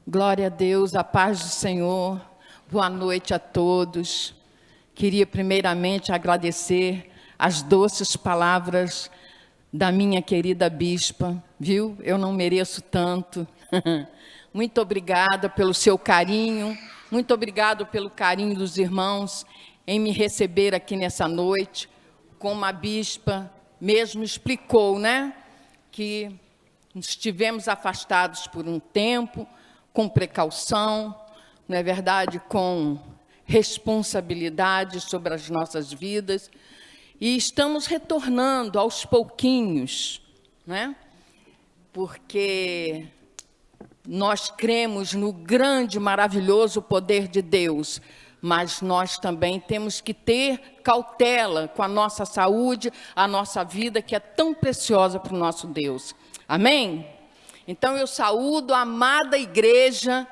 Glória a Deus, a paz do Senhor, boa noite a todos. Queria primeiramente agradecer as doces palavras da minha querida bispa, viu? Eu não mereço tanto. Muito obrigada pelo seu carinho, muito obrigado pelo carinho dos irmãos em me receber aqui nessa noite, como a bispa mesmo explicou, né? Que estivemos afastados por um tempo, com precaução, não é verdade? Com responsabilidade sobre as nossas vidas. E estamos retornando aos pouquinhos, né? Porque nós cremos no grande, maravilhoso poder de Deus, mas nós também temos que ter cautela com a nossa saúde, a nossa vida, que é tão preciosa para o nosso Deus. Amém? Então, eu saúdo a amada igreja,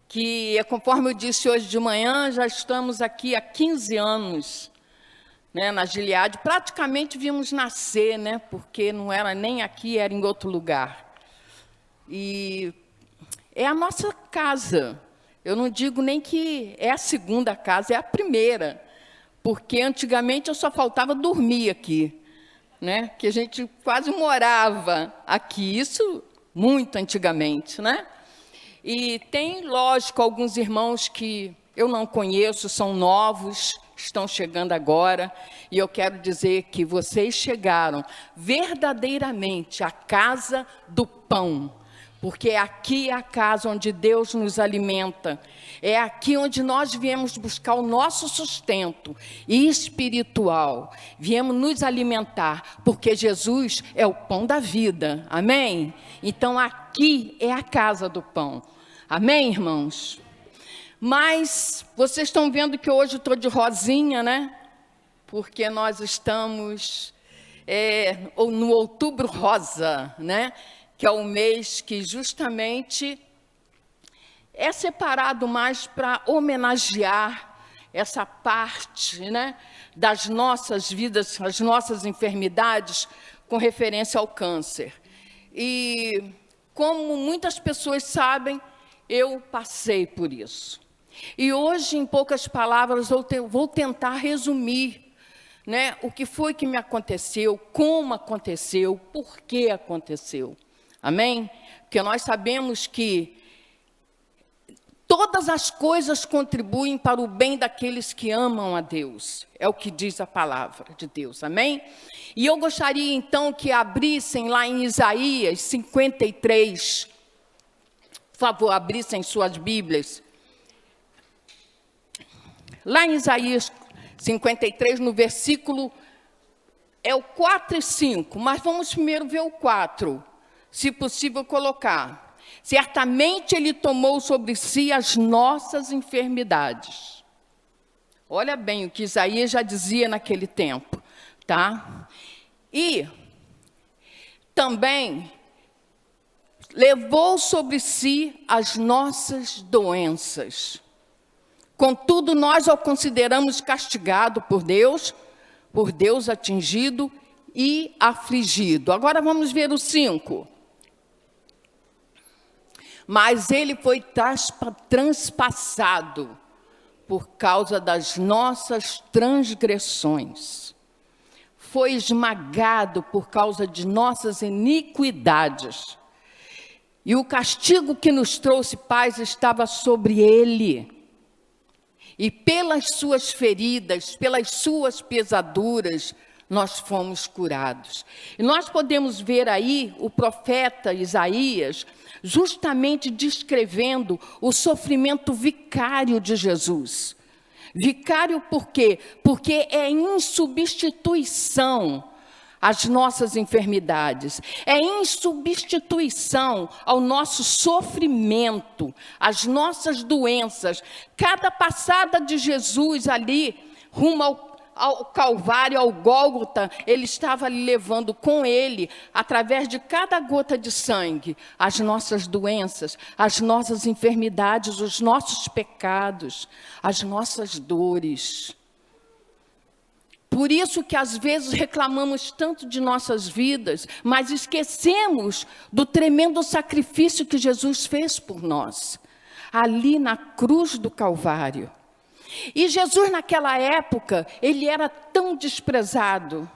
que, conforme eu disse hoje de manhã, já estamos aqui há 15 anos, né, na Gileade. Praticamente vimos nascer, né, porque não era nem aqui, era em outro lugar. E é a nossa casa. Eu não digo nem que é a segunda casa, é a primeira. Porque antigamente eu só faltava dormir aqui, né? Que a gente quase morava aqui, isso muito antigamente, né? E tem, lógico, alguns irmãos que eu não conheço, são novos, estão chegando agora, e eu quero dizer que vocês chegaram verdadeiramente à casa do pão, porque aqui é a casa onde Deus nos alimenta, é aqui onde nós viemos buscar o nosso sustento espiritual, viemos nos alimentar, porque Jesus é o pão da vida, amém? Então aqui é a casa do pão, amém, irmãos? Mas vocês estão vendo que hoje eu estou de rosinha, né? Porque nós estamos no Outubro Rosa, né? Que é o mês que justamente é separado mais para homenagear essa parte, né, das nossas vidas, as nossas enfermidades, com referência ao câncer. E, como muitas pessoas sabem, eu passei por isso. E hoje, em poucas palavras, eu vou tentar resumir, né, o que foi que me aconteceu, como aconteceu, por que aconteceu. Amém? Porque nós sabemos que todas as coisas contribuem para o bem daqueles que amam a Deus. É o que diz a palavra de Deus. Amém? E eu gostaria, então, que abrissem lá em Isaías 53. Por favor, abrissem suas Bíblias. Lá em Isaías 53, no versículo, é o 4 e 5. Mas vamos primeiro ver o 4. Se possível colocar. Certamente Ele tomou sobre si as nossas enfermidades. Olha bem o que Isaías já dizia naquele tempo, tá? E também levou sobre si as nossas doenças. Contudo, nós o consideramos castigado por Deus atingido e afligido. Agora vamos ver o 5. Mas ele foi transpassado por causa das nossas transgressões. Foi esmagado por causa de nossas iniquidades. E o castigo que nos trouxe paz estava sobre ele. E pelas suas feridas, pelas suas pesaduras, nós fomos curados. E nós podemos ver aí o profeta Isaías justamente descrevendo o sofrimento vicário de Jesus. Vicário por quê? Porque é em substituição às nossas enfermidades, é em substituição ao nosso sofrimento, às nossas doenças. Cada passada de Jesus ali, rumo ao Calvário, ao Gólgota, ele estava levando com ele, através de cada gota de sangue, as nossas doenças, as nossas enfermidades, os nossos pecados, as nossas dores. Por isso que às vezes reclamamos tanto de nossas vidas, mas esquecemos do tremendo sacrifício que Jesus fez por nós, ali na cruz do Calvário. E Jesus naquela época, ele era tão desprezado.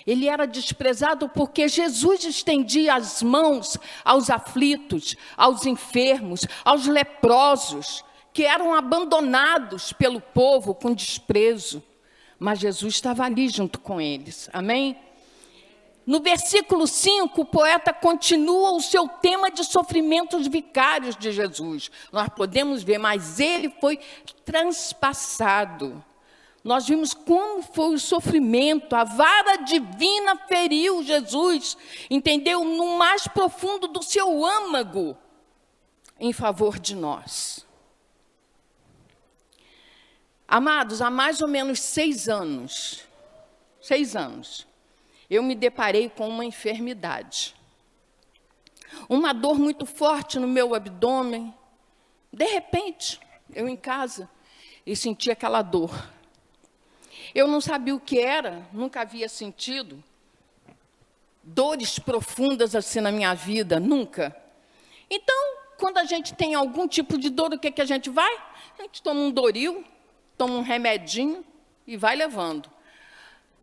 Ele era desprezado porque Jesus estendia as mãos aos aflitos, aos enfermos, aos leprosos, que eram abandonados pelo povo com desprezo. Mas Jesus estava ali junto com eles. Amém? No versículo 5, o poeta continua o seu tema de sofrimentos vicários de Jesus. Nós podemos ver, mas ele foi transpassado. Nós vimos como foi o sofrimento, a vara divina feriu Jesus, entendeu? No mais profundo do seu âmago, em favor de nós. Amados, há mais ou menos 6 anos, eu me deparei com uma enfermidade. Uma dor muito forte no meu abdômen. De repente, eu em casa, e senti aquela dor. Eu não sabia o que era, nunca havia sentido dores profundas assim na minha vida, nunca. Então, quando a gente tem algum tipo de dor, o que a gente vai? A gente toma um Doril, toma um remedinho e vai levando.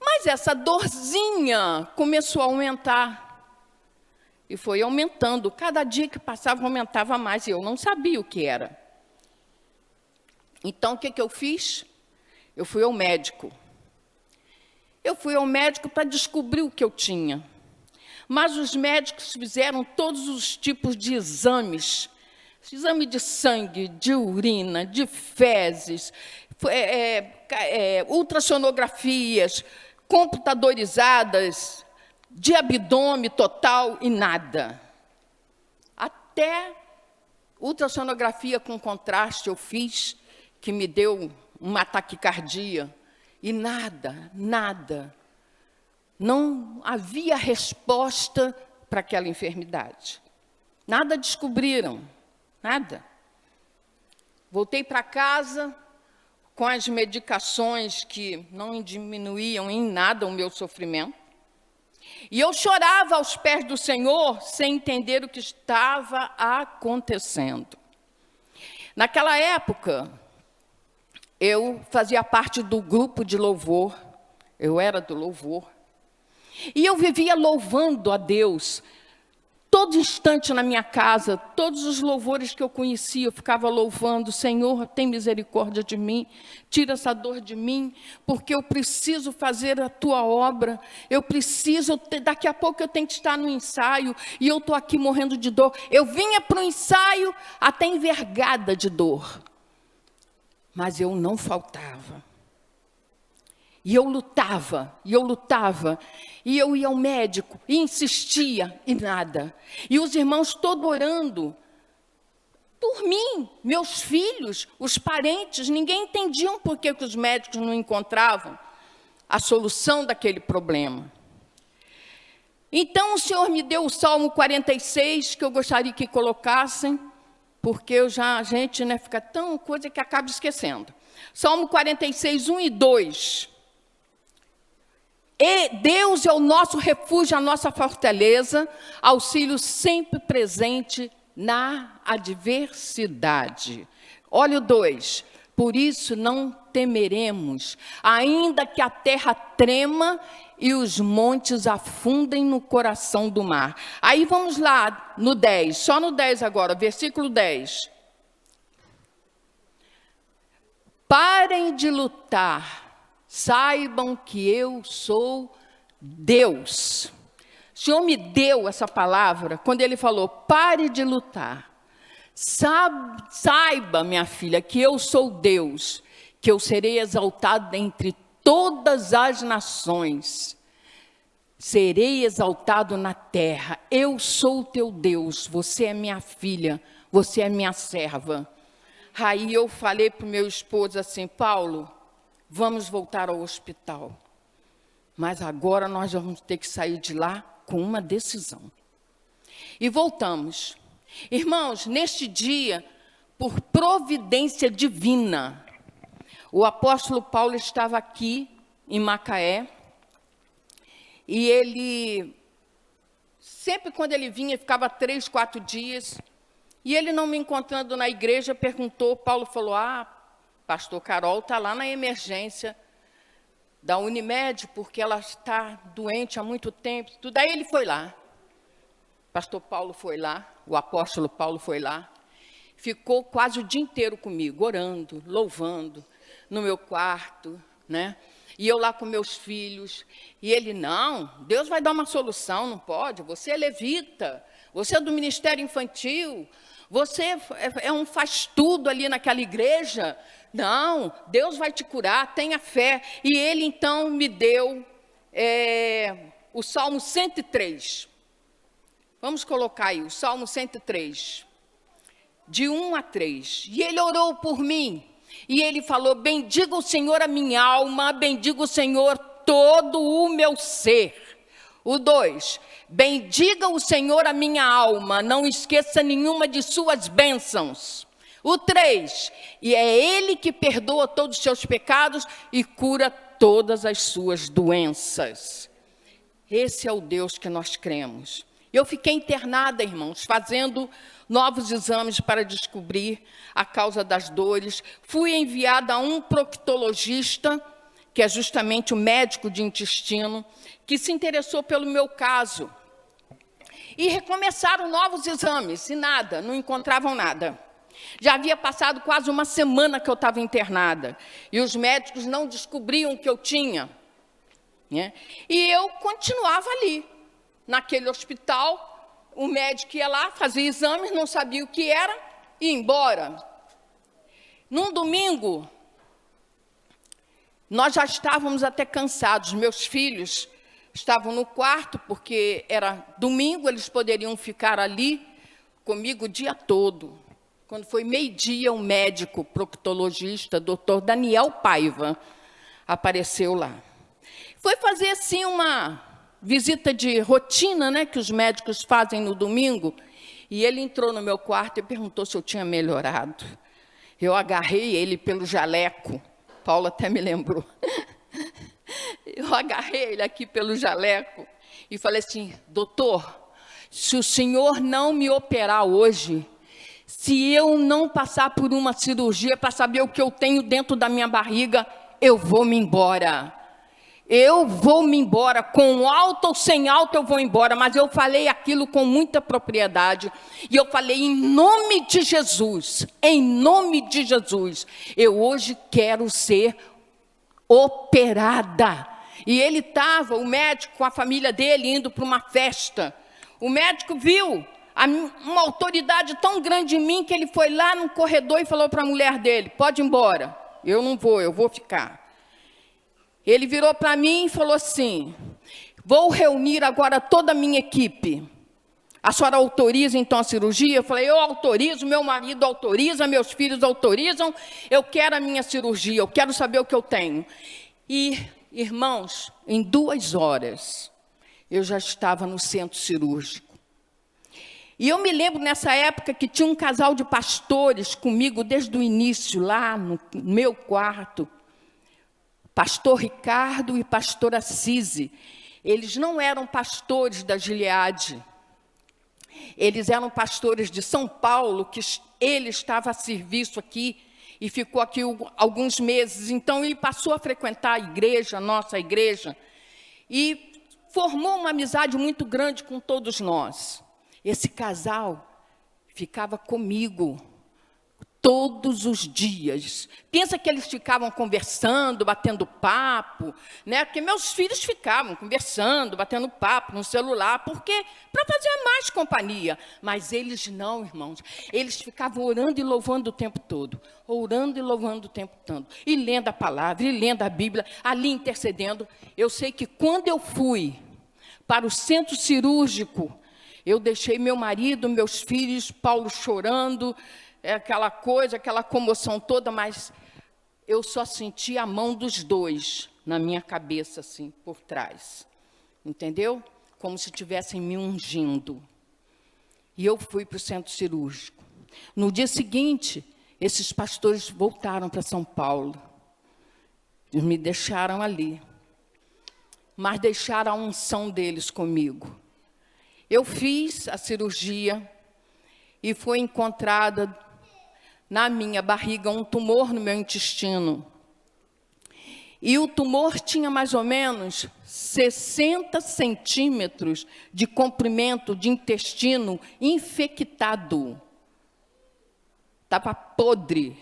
Mas essa dorzinha começou a aumentar. E foi aumentando. Cada dia que passava, aumentava mais. E eu não sabia o que era. Então, o que eu fiz? Eu fui ao médico. Eu fui ao médico para descobrir o que eu tinha. Mas os médicos fizeram todos os tipos de exames. Exame de sangue, de urina, de fezes, ultrassonografias, computadorizadas, de abdômen total e nada. Até ultrassonografia com contraste eu fiz, que me deu uma taquicardia. E nada. Não havia resposta para aquela enfermidade. Nada descobriram, nada. Voltei para casa com as medicações que não diminuíam em nada o meu sofrimento. E eu chorava aos pés do Senhor sem entender o que estava acontecendo. Naquela época, eu fazia parte do grupo de louvor, eu era do louvor, e eu vivia louvando a Deus, todo instante na minha casa, todos os louvores que eu conhecia, eu ficava louvando, Senhor, tem misericórdia de mim, tira essa dor de mim, porque eu preciso fazer a tua obra, daqui a pouco eu tenho que estar no ensaio, e eu estou aqui morrendo de dor. Eu vinha para o ensaio até envergada de dor. Mas eu não faltava. E eu lutava. E eu ia ao médico e insistia e nada. E os irmãos todos orando por mim, meus filhos, os parentes. Ninguém entendia por que os médicos não encontravam a solução daquele problema. Então o Senhor me deu o Salmo 46, que eu gostaria que colocassem, porque a gente fica tão coisa que acaba esquecendo. Salmo 46, 1 e 2. E Deus é o nosso refúgio, a nossa fortaleza, auxílio sempre presente na adversidade. Olha o 2. Por isso não temeremos, ainda que a terra trema e os montes afundem no coração do mar. Aí vamos lá no 10, só no 10 agora, versículo 10. Parem de lutar, saibam que eu sou Deus. O Senhor me deu essa palavra quando Ele falou, pare de lutar. Saiba, minha filha, que eu sou Deus, que eu serei exaltado entre todas as nações. Serei exaltado na terra. Eu sou o teu Deus, você é minha filha, você é minha serva. Aí eu falei para o meu esposo assim, Paulo, vamos voltar ao hospital. Mas agora nós vamos ter que sair de lá com uma decisão. E voltamos. Irmãos, neste dia, por providência divina, o apóstolo Paulo estava aqui em Macaé, e ele, sempre quando ele vinha, ficava 3, 4 dias, e ele não me encontrando na igreja, perguntou, Paulo falou, pastor Carol está lá na emergência da Unimed, porque ela está doente há muito tempo. Tudo. Aí ele foi lá. Pastor Paulo foi lá, o apóstolo Paulo foi lá. Ficou quase o dia inteiro comigo, orando, louvando, no meu quarto, né? E eu lá com meus filhos. E ele, não, Deus vai dar uma solução, não pode. Você é levita, você é do ministério infantil, você é um faz-tudo ali naquela igreja. Não, Deus vai te curar, tenha fé. E ele, então, me deu o Salmo 103. Vamos colocar aí, o Salmo 103, de 1 a 3. E ele orou por mim, e ele falou, bendiga o Senhor a minha alma, bendiga o Senhor todo o meu ser. O 2, bendiga o Senhor a minha alma, não esqueça nenhuma de suas bênçãos. O 3, e é Ele que perdoa todos os seus pecados e cura todas as suas doenças. Esse é o Deus que nós cremos. Eu fiquei internada, irmãos, fazendo novos exames para descobrir a causa das dores. Fui enviada a um proctologista, que é justamente o médico de intestino, que se interessou pelo meu caso. E recomeçaram novos exames, e nada, não encontravam nada. Já havia passado quase uma semana que eu estava internada, e os médicos não descobriam o que eu tinha, né? E eu continuava ali, naquele hospital, o médico ia lá, fazia exames, não sabia o que era, e ia embora. Num domingo, nós já estávamos até cansados, meus filhos estavam no quarto, porque era domingo, eles poderiam ficar ali comigo o dia todo. Quando foi meio-dia, um médico proctologista, doutor Daniel Paiva, apareceu lá. Foi fazer, assim, uma visita de rotina, né, que os médicos fazem no domingo, e ele entrou no meu quarto e perguntou se eu tinha melhorado. Eu agarrei ele pelo jaleco, Paulo até me lembrou. Eu agarrei ele aqui pelo jaleco e falei assim, doutor, se o senhor não me operar hoje, se eu não passar por uma cirurgia para saber o que eu tenho dentro da minha barriga, eu vou me embora. Eu vou me embora, com alta ou sem alta eu vou embora. Mas eu falei aquilo com muita propriedade. E eu falei, em nome de Jesus, eu hoje quero ser operada. E ele estava, o médico, com a família dele, indo para uma festa. O médico viu uma autoridade tão grande em mim que ele foi lá no corredor e falou para a mulher dele, pode ir embora, eu não vou, eu vou ficar. Ele virou para mim e falou assim, vou reunir agora toda a minha equipe. A senhora autoriza então a cirurgia? Eu falei, eu autorizo, meu marido autoriza, meus filhos autorizam, eu quero a minha cirurgia, eu quero saber o que eu tenho. E, irmãos, em 2 horas, eu já estava no centro cirúrgico. E eu me lembro nessa época que tinha um casal de pastores comigo desde o início, lá no meu quarto. Pastor Ricardo e pastora Cise. Eles não eram pastores da Gileade. Eles eram pastores de São Paulo, que ele estava a serviço aqui e ficou aqui alguns meses. Então, ele passou a frequentar a igreja, a nossa igreja, e formou uma amizade muito grande com todos nós. Esse casal ficava comigo todos os dias. Pensa que eles ficavam conversando, batendo papo, né? Porque meus filhos ficavam conversando, batendo papo no celular, porque para fazer mais companhia. Mas eles não, irmãos. Eles ficavam orando e louvando o tempo todo. Orando e louvando o tempo todo. E lendo a palavra, e lendo a Bíblia, ali intercedendo. Eu sei que quando eu fui para o centro cirúrgico, eu deixei meu marido, meus filhos, Paulo chorando, aquela coisa, aquela comoção toda, mas eu só senti a mão dos dois na minha cabeça, assim, por trás. Entendeu? Como se estivessem me ungindo. E eu fui para o centro cirúrgico. No dia seguinte, esses pastores voltaram para São Paulo. Eles me deixaram ali, mas deixaram a unção deles comigo. Eu fiz a cirurgia e foi encontrada na minha barriga um tumor no meu intestino. E o tumor tinha mais ou menos 60 centímetros de comprimento de intestino infectado. Estava podre.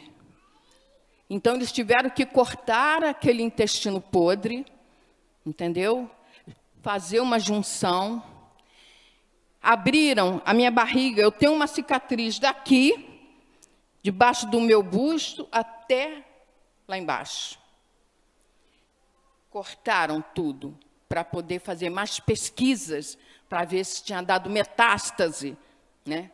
Então, eles tiveram que cortar aquele intestino podre, entendeu? Fazer uma junção. Abriram a minha barriga. Eu tenho uma cicatriz daqui, debaixo do meu busto, até lá embaixo. Cortaram tudo para poder fazer mais pesquisas, para ver se tinha dado metástase, né?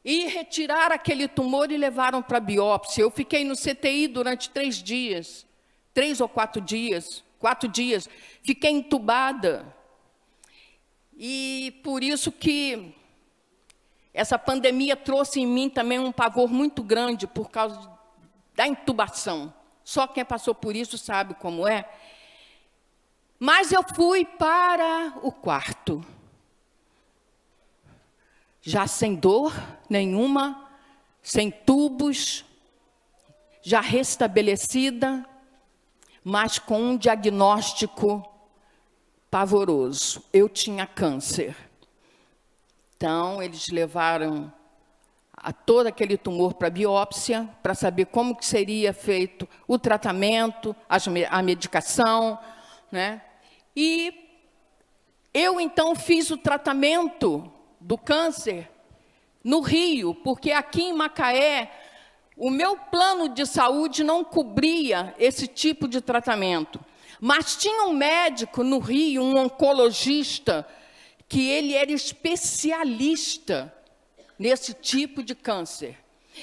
E retiraram aquele tumor e levaram para biópsia. Eu fiquei no CTI durante 3 dias, 3 ou 4 dias, 4 dias. Fiquei entubada. E por isso que essa pandemia trouxe em mim também um pavor muito grande por causa da intubação. Só quem passou por isso sabe como é. Mas eu fui para o quarto, já sem dor nenhuma, sem tubos, já restabelecida, mas com um diagnóstico pavoroso. Eu tinha câncer. Então, eles levaram todo aquele tumor para biópsia, para saber como que seria feito o tratamento, a medicação, né? E eu, então, fiz o tratamento do câncer no Rio, porque aqui em Macaé, o meu plano de saúde não cobria esse tipo de tratamento. Mas tinha um médico no Rio, um oncologista, que ele era especialista nesse tipo de câncer.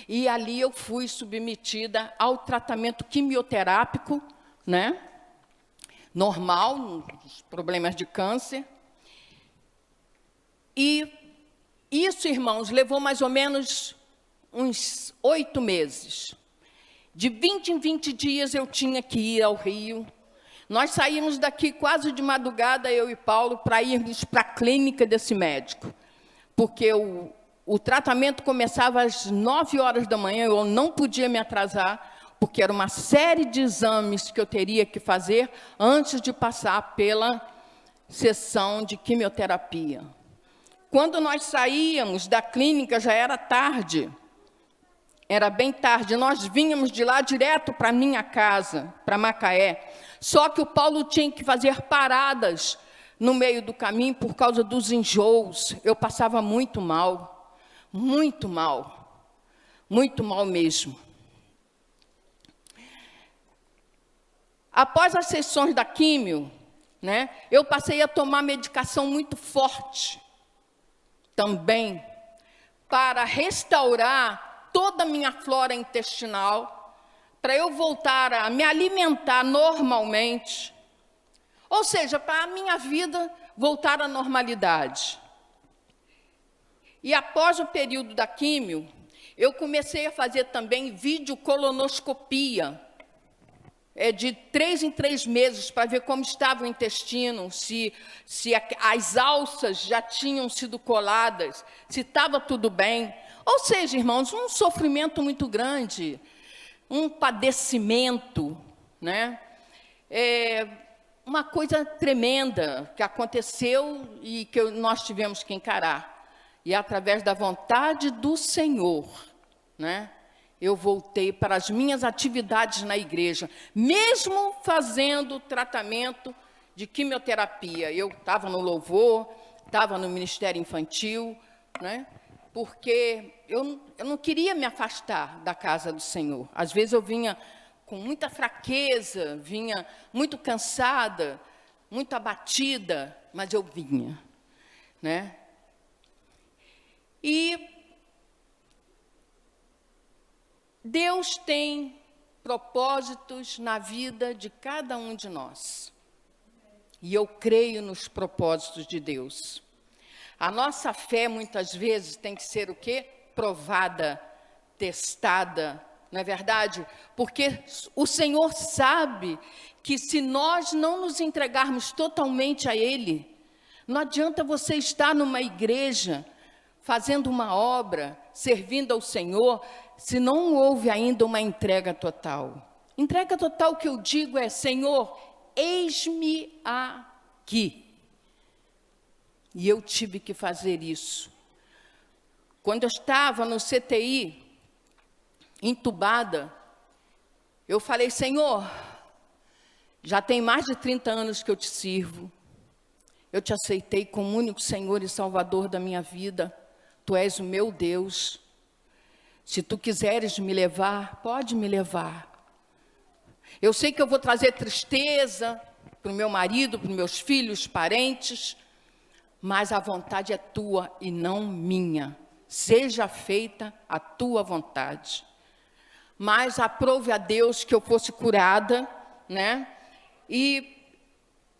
E ali eu fui submetida ao tratamento quimioterápico, né? Normal, os problemas de câncer. E isso, irmãos, levou mais ou menos uns 8 meses. De 20 em 20 dias eu tinha que ir ao Rio. Nós saímos daqui quase de madrugada, eu e Paulo, para irmos para a clínica desse médico. Porque o tratamento começava às 9 horas da manhã, eu não podia me atrasar, porque era uma série de exames que eu teria que fazer antes de passar pela sessão de quimioterapia. Quando nós saíamos da clínica, já era tarde, era bem tarde, nós vínhamos de lá direto para minha casa, para Macaé. Só que o Paulo tinha que fazer paradas no meio do caminho por causa dos enjoos. Eu passava muito mal mesmo. Após as sessões da químio, né, eu passei a tomar medicação muito forte também, para restaurar toda a minha flora intestinal, para eu voltar a me alimentar normalmente, ou seja, para a minha vida voltar à normalidade. E após o período da químio, eu comecei a fazer também videocolonoscopia, de 3 em 3 meses, para ver como estava o intestino, se as alças já tinham sido coladas, se estava tudo bem. Ou seja, irmãos, um sofrimento muito grande, um padecimento, né? Uma coisa tremenda que aconteceu e que nós tivemos que encarar. E através da vontade do Senhor, né, eu voltei para as minhas atividades na igreja, mesmo fazendo tratamento de quimioterapia. Eu estava no louvor, estava no ministério infantil, né, porque eu não queria me afastar da casa do Senhor. Às vezes eu vinha com muita fraqueza, vinha muito cansada, muito abatida, mas eu vinha, né? E Deus tem propósitos na vida de cada um de nós. E eu creio nos propósitos de Deus. A nossa fé, muitas vezes, tem que ser o quê? Provada, testada, não é verdade? Porque o Senhor sabe que se nós não nos entregarmos totalmente a Ele, não adianta você estar numa igreja, fazendo uma obra, servindo ao Senhor, se não houve ainda uma entrega total. Entrega total que eu digo é: Senhor, eis-me aqui. E eu tive que fazer isso. Quando eu estava no CTI, entubada, eu falei: Senhor, já tem mais de 30 anos que eu te sirvo. Eu te aceitei como único Senhor e Salvador da minha vida. Tu és o meu Deus. Se tu quiseres me levar, pode me levar. Eu sei que eu vou trazer tristeza para o meu marido, para os meus filhos, parentes, mas a vontade é tua e não minha. Seja feita a tua vontade. Mas aprove a Deus que eu fosse curada, né? E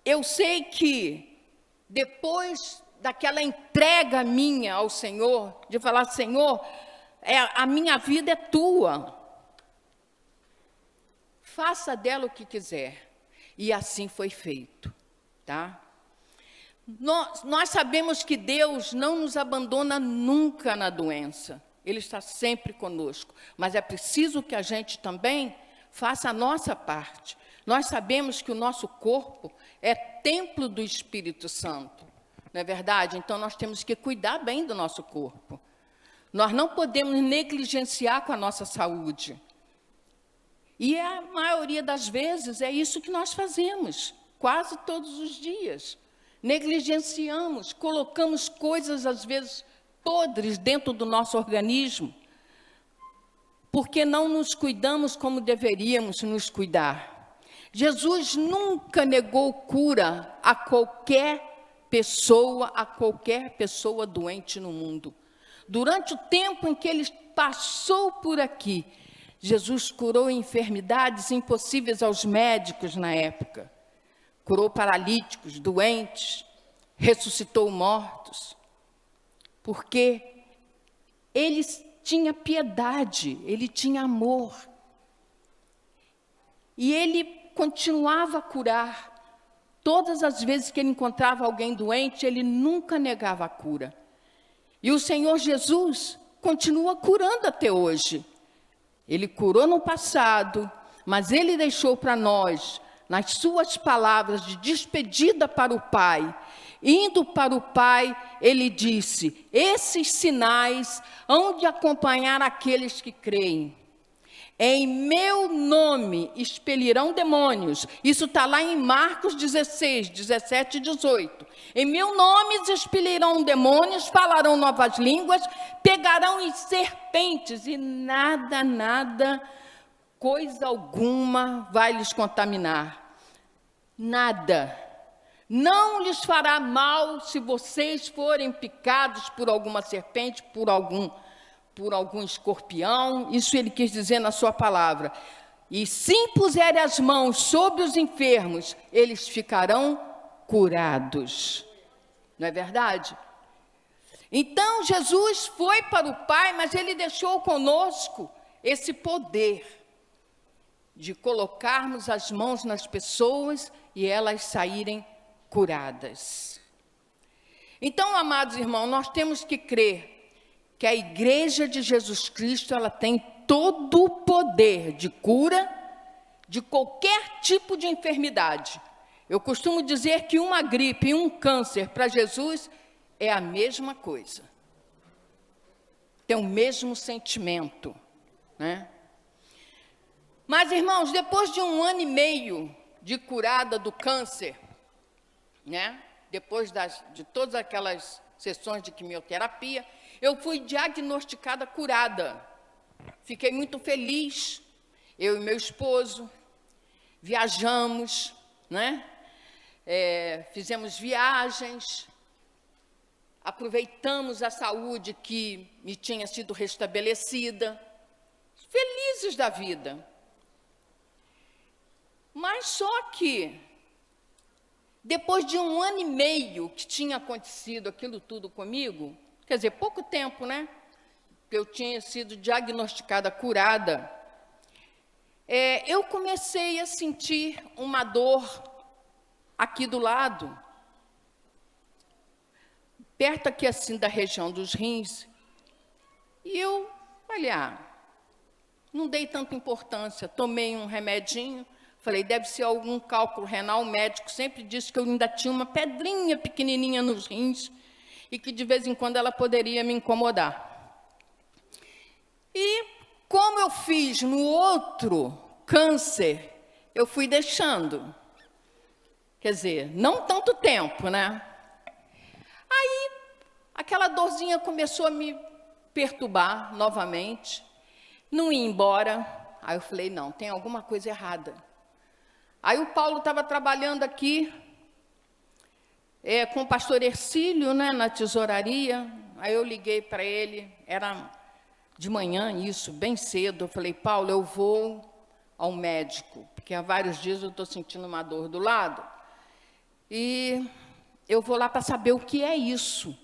eu sei que depois daquela entrega minha ao Senhor, de falar: Senhor, a minha vida é tua. Faça dela o que quiser. E assim foi feito, tá? Nós sabemos que Deus não nos abandona nunca na doença. Ele está sempre conosco. Mas é preciso que a gente também faça a nossa parte. Nós sabemos que o nosso corpo é templo do Espírito Santo. Não é verdade? Então, nós temos que cuidar bem do nosso corpo. Nós não podemos negligenciar com a nossa saúde. E a maioria das vezes é isso que nós fazemos, quase todos os dias. Negligenciamos, colocamos coisas, às vezes, podres dentro do nosso organismo, porque não nos cuidamos como deveríamos nos cuidar. Jesus nunca negou cura a qualquer pessoa doente no mundo. Durante o tempo em que ele passou por aqui, Jesus curou enfermidades impossíveis aos médicos na época. Curou paralíticos, doentes, ressuscitou mortos. Porque ele tinha piedade, ele tinha amor. E ele continuava a curar. Todas as vezes que ele encontrava alguém doente, ele nunca negava a cura. E o Senhor Jesus continua curando até hoje. Ele curou no passado, mas ele deixou para nós, nas suas palavras de despedida para o Pai, indo para o Pai, ele disse: esses sinais hão de acompanhar aqueles que creem. Em meu nome expelirão demônios. Isso está lá em Marcos 16, 17 e 18. Em meu nome expelirão demônios, falarão novas línguas, pegarão em serpentes e nada, coisa alguma vai lhes contaminar. Nada. Não lhes fará mal se vocês forem picados por alguma serpente, por algum escorpião. Isso ele quis dizer na sua palavra. E se impuserem as mãos sobre os enfermos, eles ficarão curados. Não é verdade? Então, Jesus foi para o Pai, mas ele deixou conosco esse poder de colocarmos as mãos nas pessoas e elas saírem curadas. Então, amados irmãos, nós temos que crer que a Igreja de Jesus Cristo, ela tem todo o poder de cura de qualquer tipo de enfermidade. Eu costumo dizer que uma gripe e um câncer para Jesus é a mesma coisa. Tem o mesmo sentimento, né? Mas, irmãos, depois de 1 ano e meio de curada do câncer, né? Depois de todas aquelas sessões de quimioterapia, eu fui diagnosticada curada. Fiquei muito feliz. Eu e meu esposo viajamos, né? Fizemos viagens, aproveitamos a saúde que me tinha sido restabelecida, felizes da vida. Mas só que, depois de 1 ano e meio que tinha acontecido aquilo tudo comigo, quer dizer, pouco tempo, né? Eu tinha sido diagnosticada curada, eu comecei a sentir uma dor aqui do lado, perto aqui assim da região dos rins, e eu, olha, não dei tanta importância, tomei um remedinho, falei, deve ser algum cálculo renal, o médico sempre disse que eu ainda tinha uma pedrinha pequenininha nos rins, e que de vez em quando ela poderia me incomodar. E como eu fiz no outro câncer, eu fui deixando. Quer dizer, não tanto tempo, né? Aí, aquela dorzinha começou a me perturbar novamente, não ia embora. Aí eu falei, não, tem alguma coisa errada. Aí o Paulo estava trabalhando aqui, com o pastor Ercílio, né, na tesouraria. Aí eu liguei para ele, era de manhã isso, bem cedo. Eu falei, Paulo, eu vou ao médico, porque há vários dias eu estou sentindo uma dor do lado. E eu vou lá para saber o que é isso.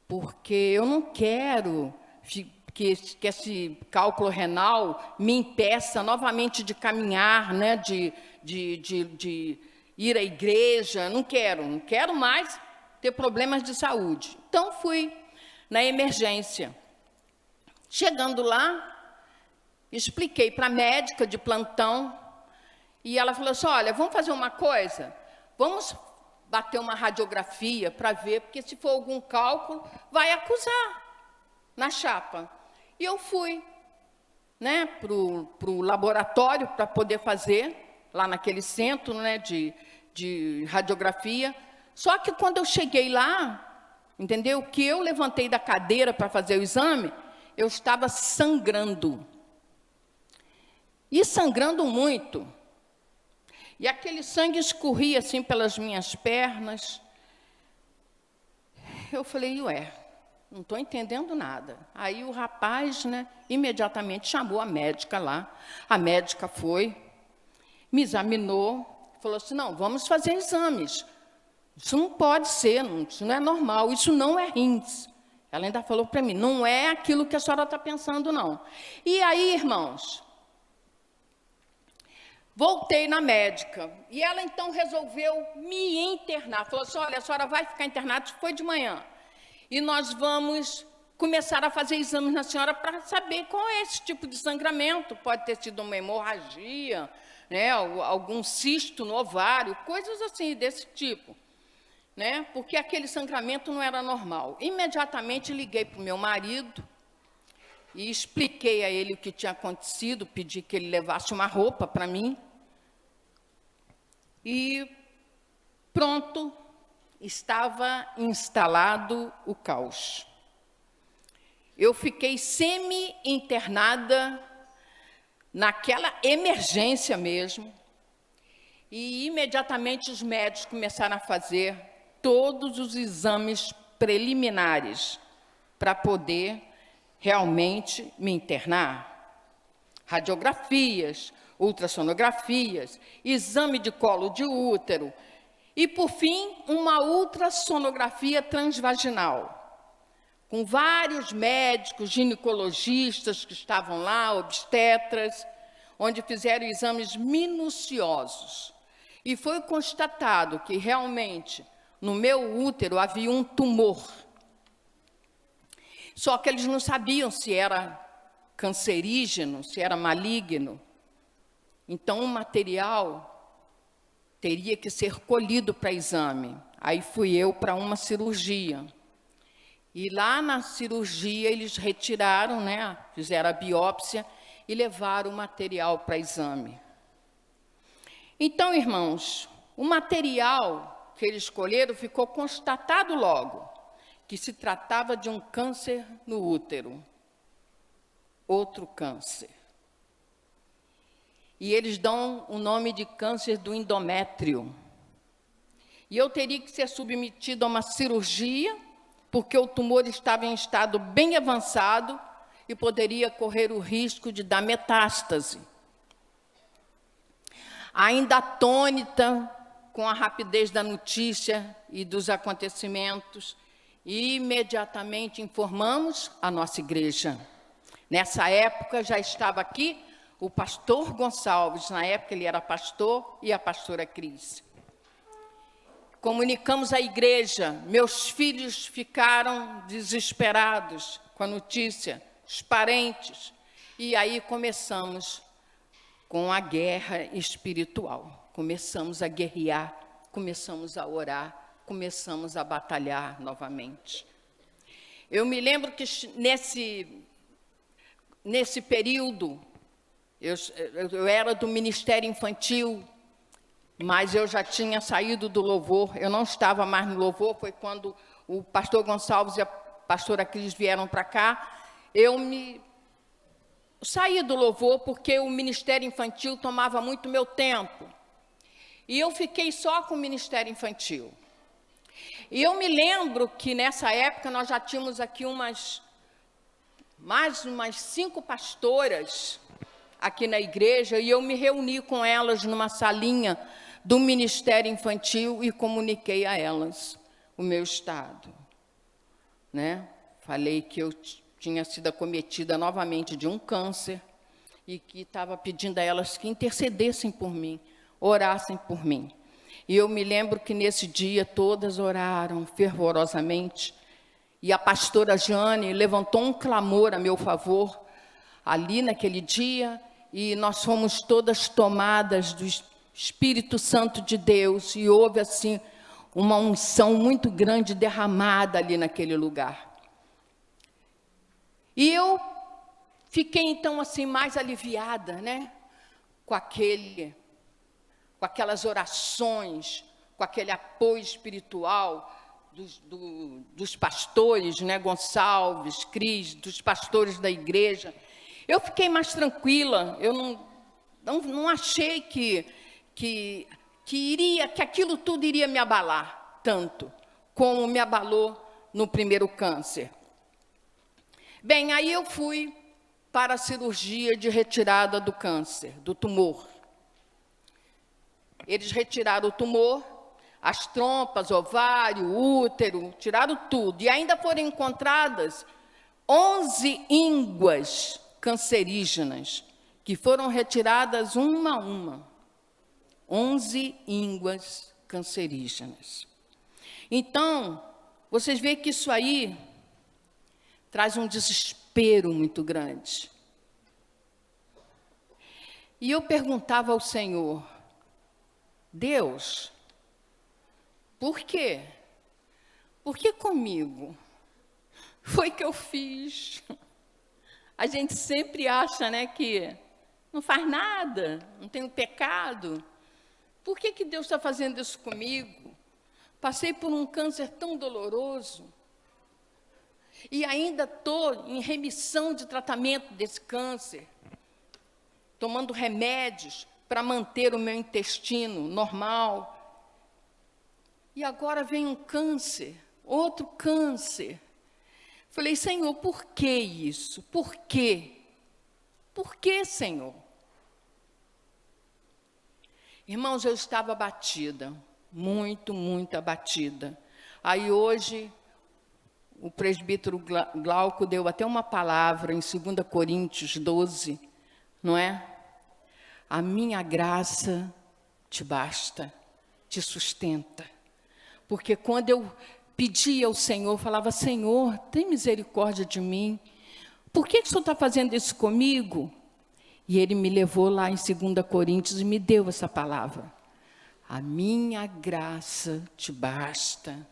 Porque eu não quero que esse cálculo renal me impeça novamente de caminhar, né, de ir à igreja. Não quero mais ter problemas de saúde. Então, fui na emergência. Chegando lá, expliquei para a médica de plantão, e ela falou assim, olha, vamos fazer uma coisa, vamos bater uma radiografia para ver, porque se for algum cálculo, vai acusar na chapa. E eu fui, né, para o laboratório para poder fazer, lá naquele centro, né, de radiografia. Só que quando eu cheguei lá, entendeu? Que eu levantei da cadeira para fazer o exame, eu estava sangrando. E sangrando muito. E aquele sangue escorria assim pelas minhas pernas. Eu falei, ué, não estou entendendo nada. Aí o rapaz, né, imediatamente chamou a médica lá. A médica foi, me examinou, falou assim, não, vamos fazer exames. Isso não pode ser, isso não é normal, isso não é rins. Ela ainda falou para mim, não é aquilo que a senhora está pensando, não. E aí, irmãos, voltei na médica, e ela então resolveu me internar. Falou assim, olha, a senhora vai ficar internada, isso foi de manhã. E nós vamos começar a fazer exames na senhora para saber qual é esse tipo de sangramento. Pode ter sido uma hemorragia, né, algum cisto no ovário, coisas assim, desse tipo. Né, porque aquele sangramento não era normal. Imediatamente liguei para o meu marido e expliquei a ele o que tinha acontecido, pedi que ele levasse uma roupa para mim. E pronto, estava instalado o caos. Eu fiquei semi-internada naquela emergência mesmo, e imediatamente os médicos começaram a fazer todos os exames preliminares para poder realmente me internar. Radiografias, ultrassonografias, exame de colo de útero e, por fim, uma ultrassonografia transvaginal, com vários médicos, ginecologistas que estavam lá, obstetras, onde fizeram exames minuciosos. E foi constatado que, realmente, no meu útero havia um tumor. Só que eles não sabiam se era cancerígeno, se era maligno. Então, o material teria que ser colhido para exame. Aí fui eu para uma cirurgia. E lá na cirurgia eles retiraram, né, fizeram a biópsia e levaram o material para exame. Então, irmãos, o material que eles escolheram ficou constatado logo que se tratava de um câncer no útero. Outro câncer. E eles dão o nome de câncer do endométrio. E eu teria que ser submetido a uma cirurgia, porque o tumor estava em estado bem avançado e poderia correr o risco de dar metástase. Ainda atônita com a rapidez da notícia e dos acontecimentos, imediatamente informamos a nossa igreja. Nessa época já estava aqui o pastor Gonçalves, na época ele era pastor, e a pastora Cris. Comunicamos à igreja, meus filhos ficaram desesperados com a notícia, os parentes, e aí começamos com a guerra espiritual. Começamos a guerrear, começamos a orar, começamos a batalhar novamente. Eu me lembro que nesse período, eu era do Ministério Infantil, mas eu já tinha saído do louvor, eu não estava mais no louvor, foi quando o pastor Gonçalves e a pastora Cris vieram para cá, eu saí do louvor porque o Ministério Infantil tomava muito meu tempo, e eu fiquei só com o Ministério Infantil. E eu me lembro que nessa época nós já tínhamos aqui mais umas 5 pastoras aqui na igreja, e eu me reuni com elas numa salinha do Ministério Infantil e comuniquei a elas o meu estado, né? Falei que eu tinha sido acometida novamente de um câncer e que estava pedindo a elas que intercedessem por mim, orassem por mim. E eu me lembro que nesse dia todas oraram fervorosamente, e a pastora Jane levantou um clamor a meu favor ali naquele dia, e nós fomos todas tomadas do Espírito Santo de Deus, e houve assim uma unção muito grande derramada ali naquele lugar. E eu fiquei então assim mais aliviada, né? Com aquelas orações, com aquele apoio espiritual dos pastores, né? Gonçalves, Cris, dos pastores da igreja. Eu fiquei mais tranquila, eu não achei que aquilo tudo iria me abalar tanto, como me abalou no primeiro câncer. Bem, aí eu fui para a cirurgia de retirada do câncer, do tumor. Eles retiraram o tumor, as trompas, ovário, útero, tiraram tudo. E ainda foram encontradas 11 ínguas cancerígenas, que foram retiradas uma a uma. 11 ínguas cancerígenas. Então, vocês veem que isso aí traz um desespero muito grande. E eu perguntava ao Senhor, Deus, por quê? Por que comigo? Foi que eu fiz. A gente sempre acha, né, que não faz nada, não tem um pecado. Por que Deus está fazendo isso comigo? Passei por um câncer tão doloroso. E ainda estou em remissão de tratamento desse câncer, tomando remédios para manter o meu intestino normal. E agora vem um câncer, outro câncer. Falei, Senhor, por que isso? Por quê? Por que, Senhor? Irmãos, eu estava abatida, muito, muito abatida. Aí hoje, o presbítero Glauco deu até uma palavra em 2 Coríntios 12, não é? A minha graça te basta, te sustenta. Porque quando eu pedia ao Senhor, eu falava, Senhor, tem misericórdia de mim. Por que o Senhor está fazendo isso comigo? E Ele me levou lá em 2 Coríntios e me deu essa palavra. A minha graça te basta.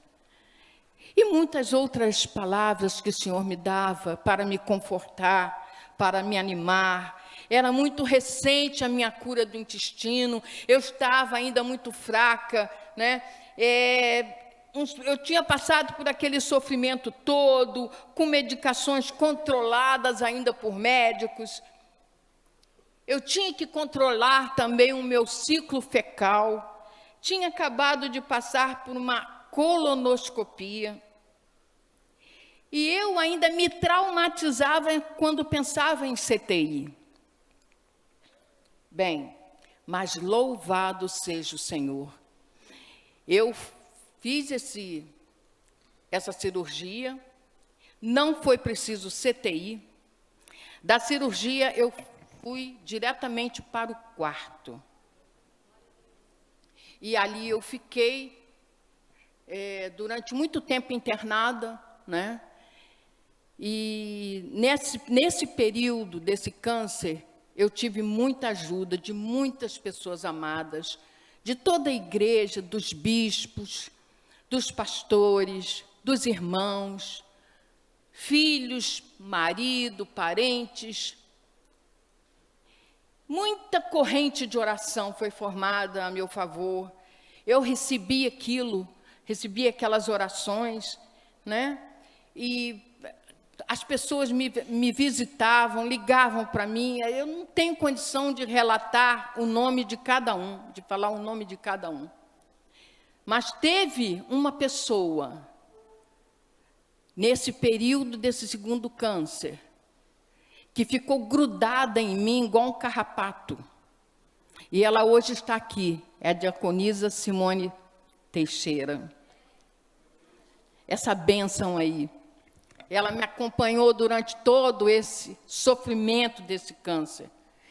E muitas outras palavras que o Senhor me dava para me confortar, para me animar. Era muito recente a minha cura do intestino, eu estava ainda muito fraca, né? Eu tinha passado por aquele sofrimento todo, com medicações controladas ainda por médicos. Eu tinha que controlar também o meu ciclo fecal. Tinha acabado de passar por uma colonoscopia. E eu ainda me traumatizava quando pensava em CTI. Bem, mas louvado seja o Senhor. Eu fiz essa cirurgia, não foi preciso CTI. Da cirurgia eu fui diretamente para o quarto. E ali eu fiquei durante muito tempo internada, né? E nesse período desse câncer, eu tive muita ajuda de muitas pessoas amadas, de toda a igreja, dos bispos, dos pastores, dos irmãos, filhos, marido, parentes. Muita corrente de oração foi formada a meu favor. Eu recebi aquilo, recebi aquelas orações, né? E as pessoas me visitavam, ligavam para mim. Eu não tenho condição de relatar o nome de cada um, de falar o nome de cada um. Mas teve uma pessoa, nesse período desse segundo câncer, que ficou grudada em mim igual um carrapato. E ela hoje está aqui, é a diaconisa Simone Teixeira. Essa bênção aí. Ela me acompanhou durante todo esse sofrimento desse câncer.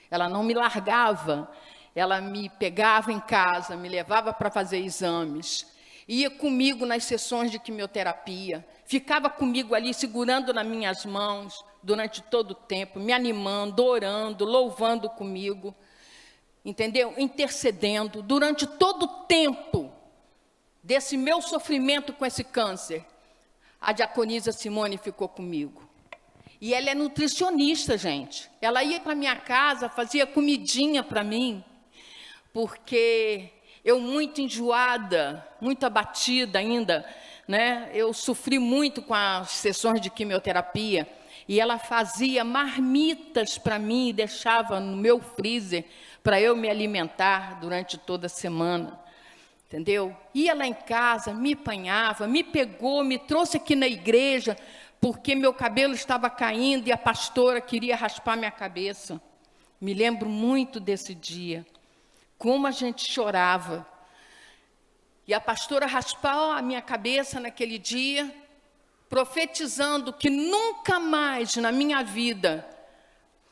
Ela não me largava, ela me pegava em casa, me levava para fazer exames, ia comigo nas sessões de quimioterapia, ficava comigo ali segurando nas minhas mãos durante todo o tempo, me animando, orando, louvando comigo, entendeu? Intercedendo. Durante todo o tempo desse meu sofrimento com esse câncer, a diaconisa Simone ficou comigo. E ela é nutricionista, gente. Ela ia para minha casa, fazia comidinha para mim, porque eu muito enjoada, muito abatida ainda, né? Eu sofri muito com as sessões de quimioterapia, e ela fazia marmitas para mim e deixava no meu freezer para eu me alimentar durante toda a semana. Entendeu? Ia lá em casa, me apanhava, me pegou, me trouxe aqui na igreja, porque meu cabelo estava caindo e a pastora queria raspar minha cabeça. Me lembro muito desse dia, como a gente chorava. E a pastora raspou a minha cabeça naquele dia, profetizando que nunca mais na minha vida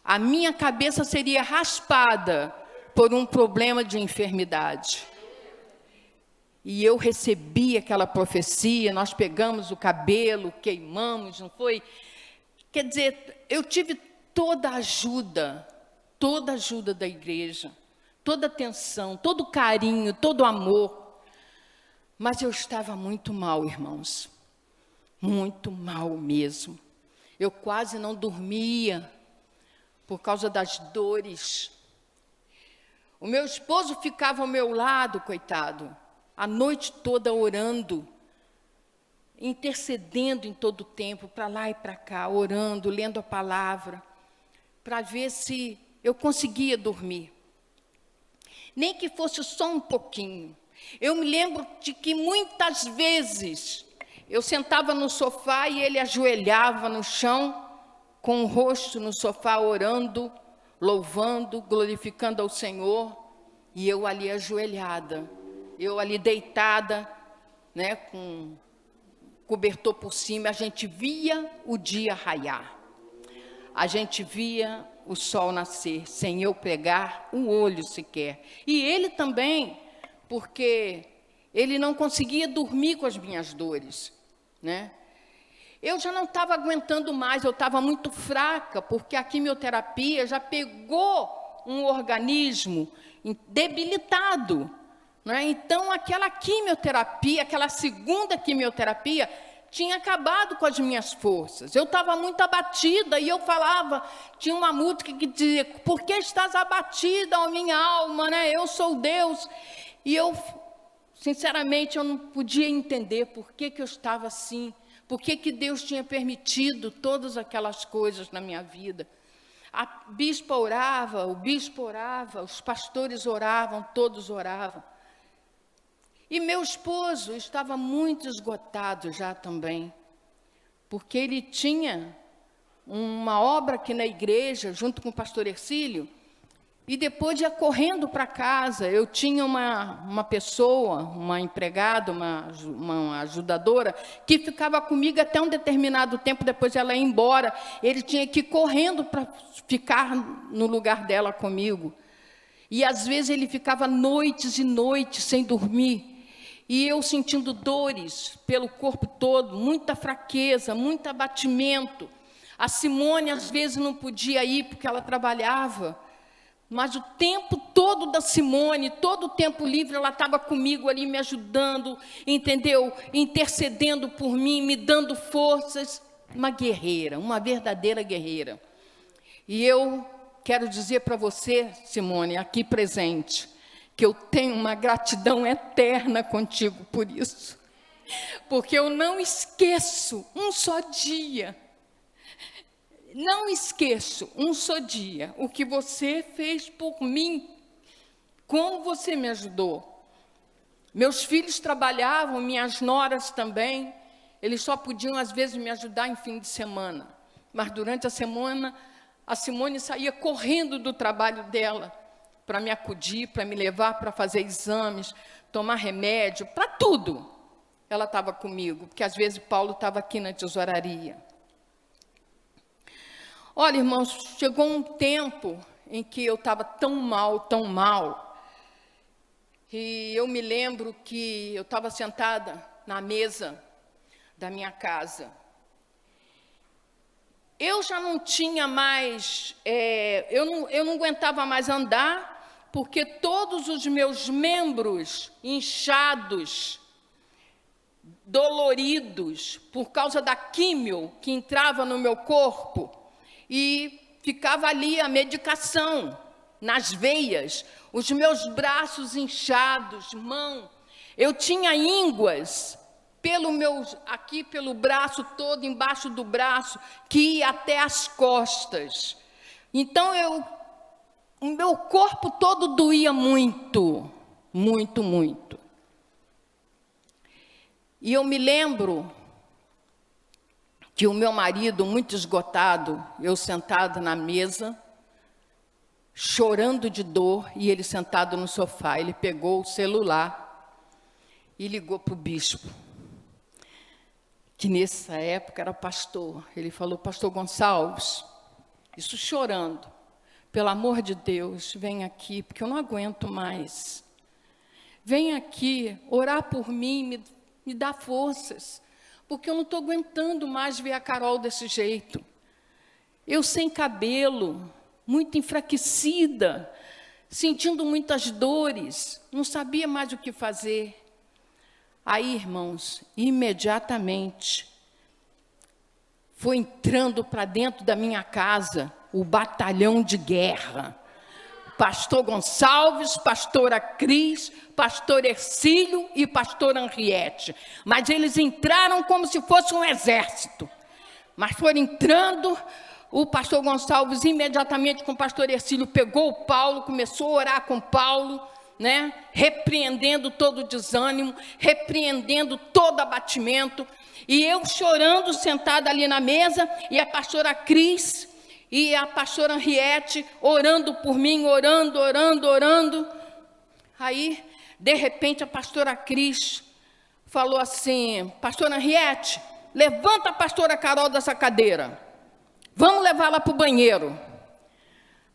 a minha cabeça seria raspada por um problema de enfermidade. E eu recebi aquela profecia, nós pegamos o cabelo, queimamos, não foi? Quer dizer, eu tive toda a ajuda da igreja, toda a atenção, todo o carinho, todo o amor. Mas eu estava muito mal, irmãos, muito mal mesmo. Eu quase não dormia por causa das dores. O meu esposo ficava ao meu lado, coitado, a noite toda orando, intercedendo em todo o tempo, para lá e para cá, orando, lendo a palavra, para ver se eu conseguia dormir. Nem que fosse só um pouquinho. Eu me lembro de que muitas vezes eu sentava no sofá e ele ajoelhava no chão, com o rosto no sofá, orando, louvando, glorificando ao Senhor, e eu ali ajoelhada, eu ali deitada, né, com cobertor por cima. A gente via o dia raiar, a gente via o sol nascer, sem eu pegar o olho sequer. E ele também, porque ele não conseguia dormir com as minhas dores, né? Eu já não estava aguentando mais, eu estava muito fraca, porque a quimioterapia já pegou um organismo debilitado, né? Então, aquela quimioterapia, aquela segunda quimioterapia, tinha acabado com as minhas forças. Eu estava muito abatida e eu falava, tinha uma música que dizia: por que estás abatida, ó minha alma, né? Eu sou Deus. E eu, sinceramente, eu não podia entender por que eu estava assim, por que Deus tinha permitido todas aquelas coisas na minha vida. A bispa orava, o bispo orava, os pastores oravam, todos oravam. E meu esposo estava muito esgotado já também, porque ele tinha uma obra aqui na igreja, junto com o pastor Ercílio, E depois ia correndo para casa. Eu tinha uma pessoa, uma empregada, uma ajudadora, que ficava comigo até um determinado tempo, depois ela ia embora. Ele tinha que ir correndo para ficar no lugar dela comigo. E às vezes ele ficava noites e noites sem dormir. E eu sentindo dores pelo corpo todo, muita fraqueza, muito abatimento. A Simone às vezes não podia ir porque ela trabalhava. Mas o tempo todo da Simone, todo o tempo livre, ela estava comigo ali, me ajudando, entendeu? Intercedendo por mim, me dando forças. Uma guerreira, uma verdadeira guerreira. E eu quero dizer para você, Simone, aqui presente, que eu tenho uma gratidão eterna contigo por isso. Porque eu não esqueço um só dia. Não esqueço um só dia o que você fez por mim, como você me ajudou. Meus filhos trabalhavam, minhas noras também, eles só podiam às vezes me ajudar em fim de semana, mas durante a semana a Simone saía correndo do trabalho dela para me acudir, para me levar para fazer exames, tomar remédio, para tudo. Ela estava comigo, porque às vezes Paulo estava aqui na tesouraria. Olha, irmãos, chegou um tempo em que eu estava tão mal, e eu me lembro que eu estava sentada na mesa da minha casa. Eu já não tinha mais, eu não aguentava mais andar, porque todos os meus membros inchados, doloridos, por causa da químio que entrava no meu corpo, e ficava ali a medicação nas veias, os meus braços inchados, mão. Eu tinha ínguas aqui pelo braço todo, embaixo do braço, que ia até as costas. Então, o meu corpo todo doía muito, muito, muito. E eu me lembro que o meu marido, muito esgotado, eu sentado na mesa, chorando de dor, e ele sentado no sofá, ele pegou o celular e ligou para o bispo, que nessa época era pastor. Ele falou: pastor Gonçalves, isso chorando, pelo amor de Deus, vem aqui, porque eu não aguento mais. Vem aqui orar por mim, me dá forças, porque eu não estou aguentando mais ver a Carol desse jeito. Eu sem cabelo, muito enfraquecida, sentindo muitas dores, não sabia mais o que fazer. Aí, irmãos, imediatamente, foi entrando para dentro da minha casa o batalhão de guerra. Pastor Gonçalves, pastora Cris, pastor Ercílio e pastor Henriette. Mas eles entraram como se fosse um exército. Mas foram entrando, o pastor Gonçalves imediatamente com o pastor Ercílio pegou o Paulo, começou a orar com Paulo, né? Repreendendo todo o desânimo, repreendendo todo abatimento. E eu chorando, sentada ali na mesa, e a pastora Cris e a pastora Henriette orando por mim, orando. Aí, de repente, a pastora Cris falou assim: pastora Henriette, levanta a pastora Carol dessa cadeira, vamos levá-la para o banheiro.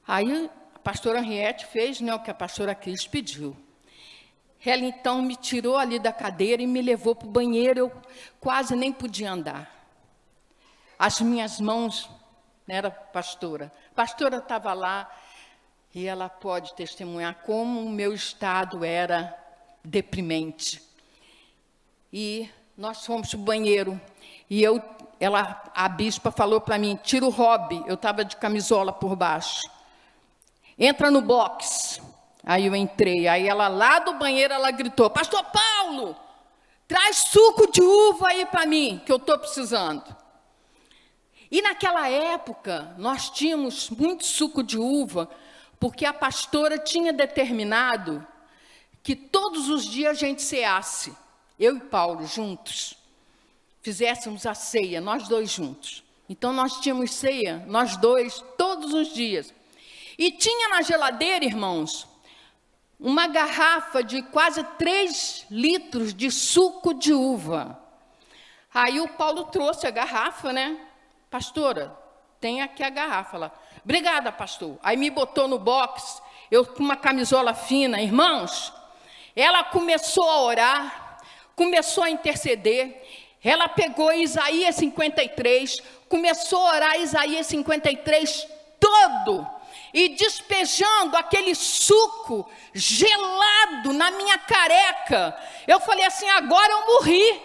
Aí, a pastora Henriette fez, né, o que a pastora Cris pediu. Ela, então, me tirou ali da cadeira e me levou para o banheiro. Eu quase nem podia andar. As minhas mãos... Era pastora. A pastora estava lá e ela pode testemunhar como o meu estado era deprimente. E nós fomos para o banheiro e a bispa falou para mim: tira o hobby. Eu estava de camisola por baixo. Entra no box. Aí eu entrei. Aí ela lá do banheiro ela gritou: pastor Paulo, traz suco de uva aí para mim, que eu estou precisando. E naquela época, nós tínhamos muito suco de uva, porque a pastora tinha determinado que todos os dias a gente ceasse, eu e Paulo juntos, fizéssemos a ceia, nós dois juntos. Então nós tínhamos ceia, nós dois, todos os dias. E tinha na geladeira, irmãos, uma garrafa de quase 3 litros de suco de uva. Aí o Paulo trouxe a garrafa, né? Pastora, tem aqui a garrafa lá. Obrigada, pastor. Aí me botou no box, eu com uma camisola fina. Irmãos, ela começou a orar, começou a interceder. Ela pegou Isaías 53, começou a orar Isaías 53 todo, e despejando aquele suco gelado na minha careca. Eu falei assim, agora eu morri,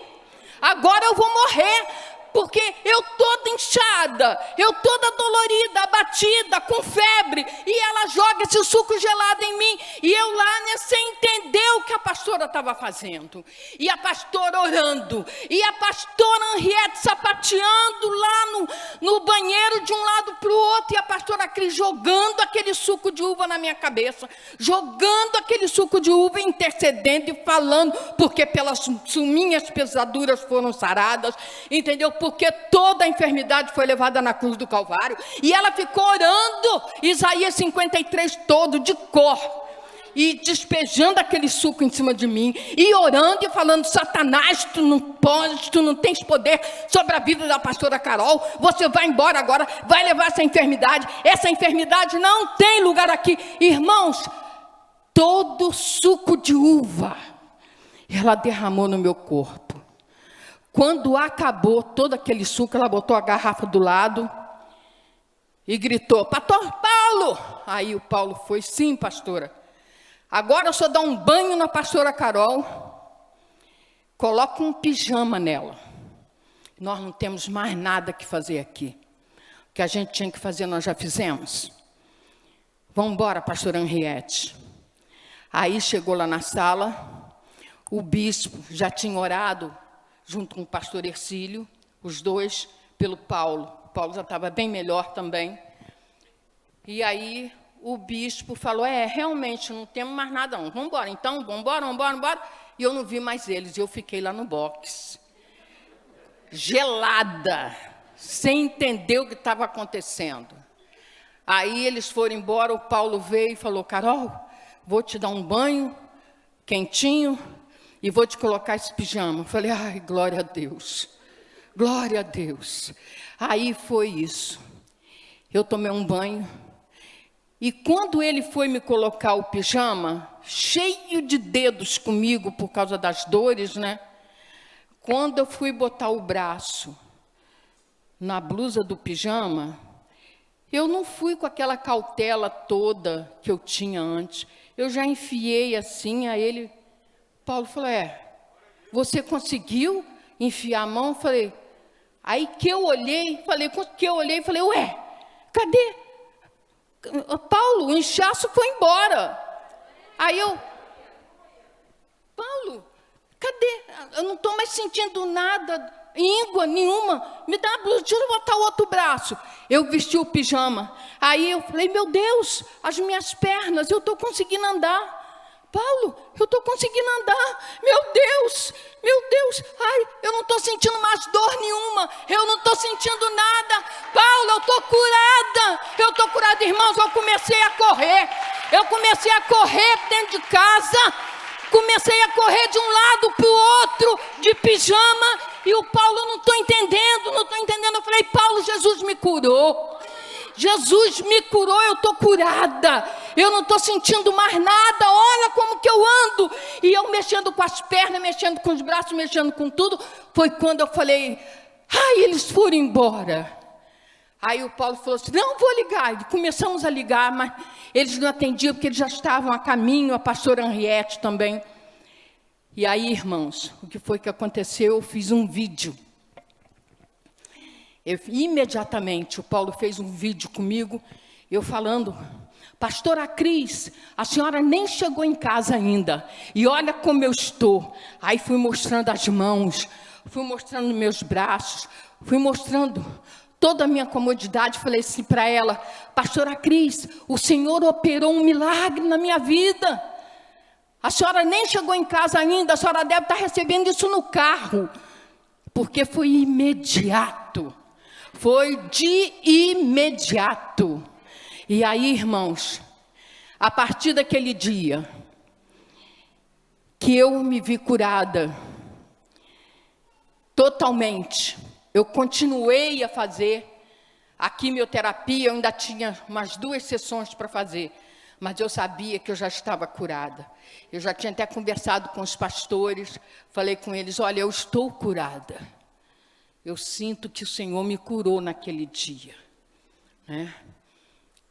agora eu vou morrer, porque eu toda inchada, eu toda dolorida, abatida, com febre, e ela joga esse suco gelado em mim, e eu lá, né, sem entender o que a pastora estava fazendo, e a pastora orando, e a pastora Henriette sapateando lá no banheiro de um lado para o outro, e a pastora Cris jogando aquele suco de uva na minha cabeça, jogando aquele suco de uva, intercedendo e falando, porque pelas minhas pesaduras foram saradas, entendeu? Porque toda a enfermidade foi levada na cruz do Calvário, e ela ficou orando Isaías 53 todo, de cor, e despejando aquele suco em cima de mim, e orando e falando, Satanás, tu não podes, tu não tens poder sobre a vida da pastora Carol, você vai embora agora, vai levar essa enfermidade não tem lugar aqui. Irmãos, todo o suco de uva, ela derramou no meu corpo. Quando acabou todo aquele suco, ela botou a garrafa do lado e gritou, pastor Paulo. Aí o Paulo foi, sim, pastora. Agora eu só dou um banho na pastora Carol, coloco um pijama nela. Nós não temos mais nada que fazer aqui. O que a gente tinha que fazer, nós já fizemos. Vamos embora, pastora Henriette. Aí chegou lá na sala, o bispo já tinha orado, junto com o pastor Ercílio, os dois, pelo Paulo. O Paulo já estava bem melhor também. E aí o bispo falou, realmente, não temos mais nada não. Vamos embora, então, vamos embora. E eu não vi mais eles, eu fiquei lá no box. Gelada, sem entender o que estava acontecendo. Aí eles foram embora, o Paulo veio e falou, Carol, vou te dar um banho quentinho, e vou te colocar esse pijama. Eu falei, ai, glória a Deus. Glória a Deus. Aí foi isso. Eu tomei um banho. E quando ele foi me colocar o pijama, cheio de dedos comigo, por causa das dores, né? Quando eu fui botar o braço na blusa do pijama, eu não fui com aquela cautela toda que eu tinha antes. Eu já enfiei assim, a ele... Paulo falou, você conseguiu enfiar a mão? Eu falei, aí que eu olhei, falei, cadê? Paulo, o inchaço foi embora. Aí eu, Paulo, cadê? Eu não estou mais sentindo nada, íngua nenhuma. Me dá a blusa, deixa eu botar o outro braço. Eu vesti o pijama. Aí eu falei, meu Deus, as minhas pernas, eu estou conseguindo andar. Paulo, eu estou conseguindo andar, meu Deus, ai, eu não estou sentindo mais dor nenhuma, eu não estou sentindo nada, Paulo, eu estou curada, irmãos, eu comecei a correr dentro de casa, comecei a correr de um lado para o outro, de pijama, e o Paulo, não estou entendendo, eu falei, Paulo, Jesus me curou, eu estou curada, eu não estou sentindo mais nada, olha como que eu ando, e eu mexendo com as pernas, mexendo com os braços, mexendo com tudo, foi quando eu falei, ai, eles foram embora. Aí o Paulo falou assim, não, vou ligar, e começamos a ligar, mas eles não atendiam, porque eles já estavam a caminho, a pastora Henriette também. E aí, irmãos, o que foi que aconteceu? Eu fiz um vídeo. Imediatamente, o Paulo fez um vídeo comigo, eu falando, pastora Cris, a senhora nem chegou em casa ainda, e olha como eu estou. Aí fui mostrando as mãos, fui mostrando meus braços, fui mostrando toda a minha comodidade. Falei assim para ela, pastora Cris, o Senhor operou um milagre na minha vida. A senhora nem chegou em casa ainda, a senhora deve estar recebendo isso no carro, porque foi imediato. Foi de imediato. E aí, irmãos, a partir daquele dia que eu me vi curada totalmente, eu continuei a fazer a quimioterapia. Eu ainda tinha umas 2 sessões para fazer, mas eu sabia que eu já estava curada. Eu já tinha até conversado com os pastores, falei com eles: olha, eu estou curada. Eu sinto que o Senhor me curou naquele dia, né?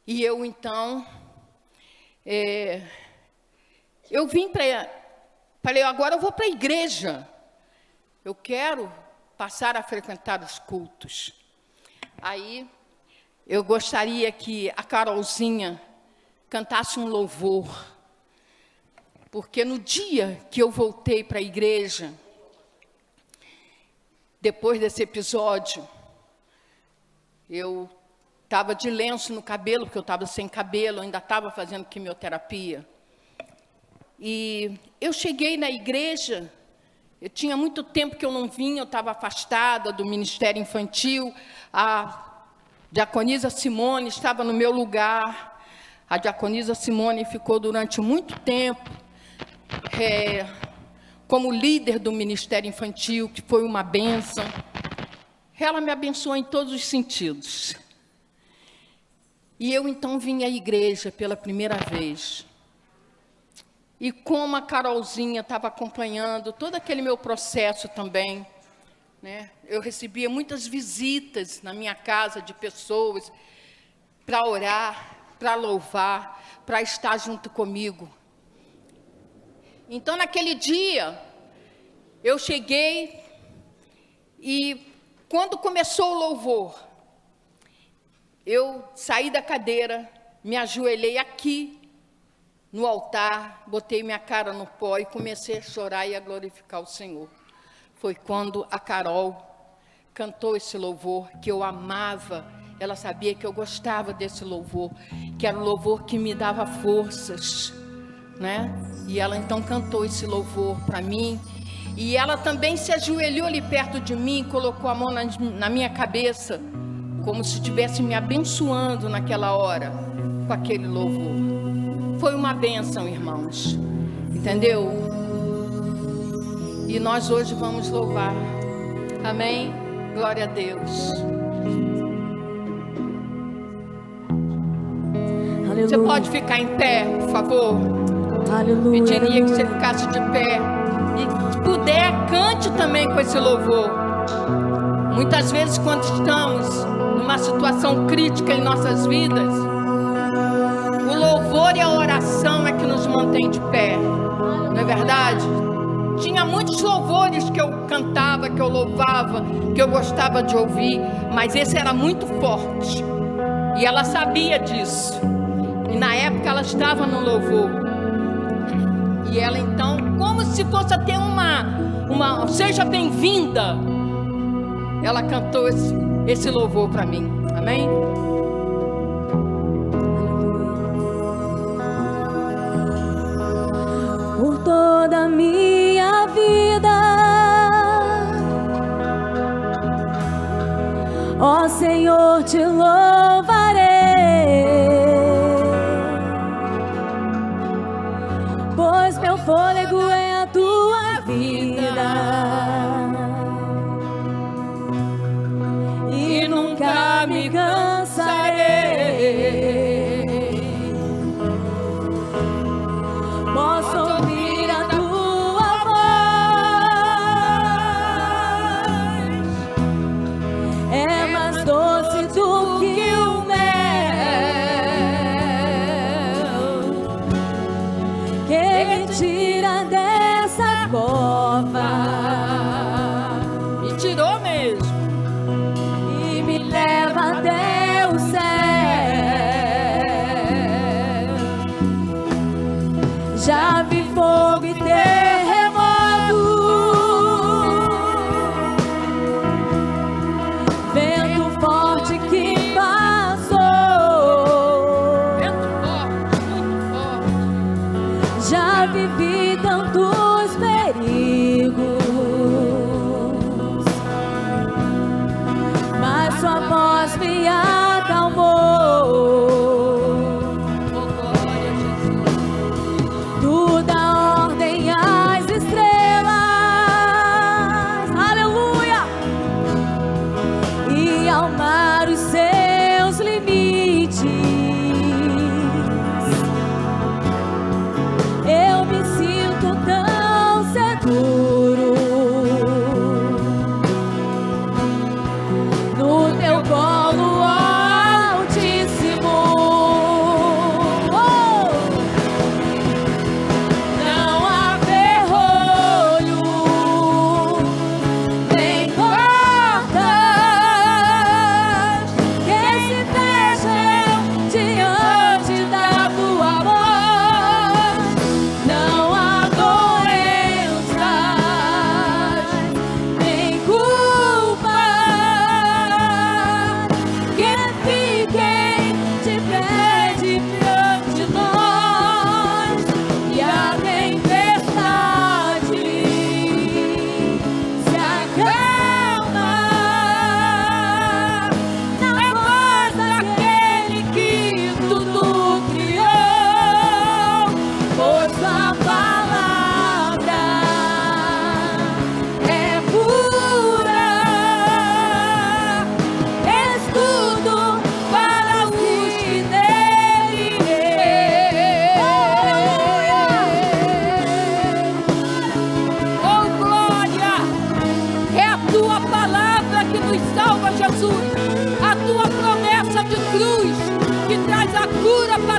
E eu, então, eu vim falei, agora eu vou para a igreja. Eu quero passar a frequentar os cultos. Aí, eu gostaria que a Carolzinha cantasse um louvor. Porque no dia que eu voltei para a igreja, depois desse episódio, eu estava de lenço no cabelo, porque eu estava sem cabelo, ainda estava fazendo quimioterapia. E eu cheguei na igreja, eu tinha muito tempo que eu não vinha, eu estava afastada do ministério infantil. A diaconisa Simone estava no meu lugar. A diaconisa Simone ficou durante muito tempo como líder do ministério infantil, que foi uma bênção. Ela me abençoou em todos os sentidos. E eu, então, vim à igreja pela primeira vez. E como a Carolzinha estava acompanhando todo aquele meu processo também, né? Eu recebia muitas visitas na minha casa de pessoas para orar, para louvar, para estar junto comigo. Então, naquele dia, eu cheguei e, quando começou o louvor, eu saí da cadeira, me ajoelhei aqui no altar, botei minha cara no pó e comecei a chorar e a glorificar o Senhor. Foi quando a Carol cantou esse louvor que eu amava. Ela sabia que eu gostava desse louvor, que era um louvor que me dava forças, né? E ela então cantou esse louvor para mim. E ela também se ajoelhou ali perto de mim, colocou a mão na minha cabeça, como se estivesse me abençoando naquela hora, com aquele louvor. Foi uma bênção, irmãos, entendeu? E nós hoje vamos louvar, amém? Glória a Deus. Aleluia. Você pode ficar em pé, por favor? Aleluia. Pediria que você ficasse de pé. E se puder, cante também com esse louvor. Muitas vezes, quando estamos numa situação crítica em nossas vidas, o louvor e a oração é que nos mantém de pé, não é verdade? Tinha muitos louvores que eu cantava, que eu louvava, que eu gostava de ouvir, mas esse era muito forte, e ela sabia disso, e na época ela estava no louvor, e ela então, como se fosse até uma seja bem-vinda, ela cantou esse louvor para mim, amém? Por toda a minha vida, ó Senhor, te louvarei, pois meu fôlego é a tua vida, e nunca me cansarei. Posso ouvir a tua voz, é mais doce do que o mel, que me tira dessa cova, Me tirou mesmo. e me leva até o céu. Já vi fogo e terremoto, vento forte que passou. Vento forte, muito forte. Já vivi tantos perigos, mas sua voz me acalmou.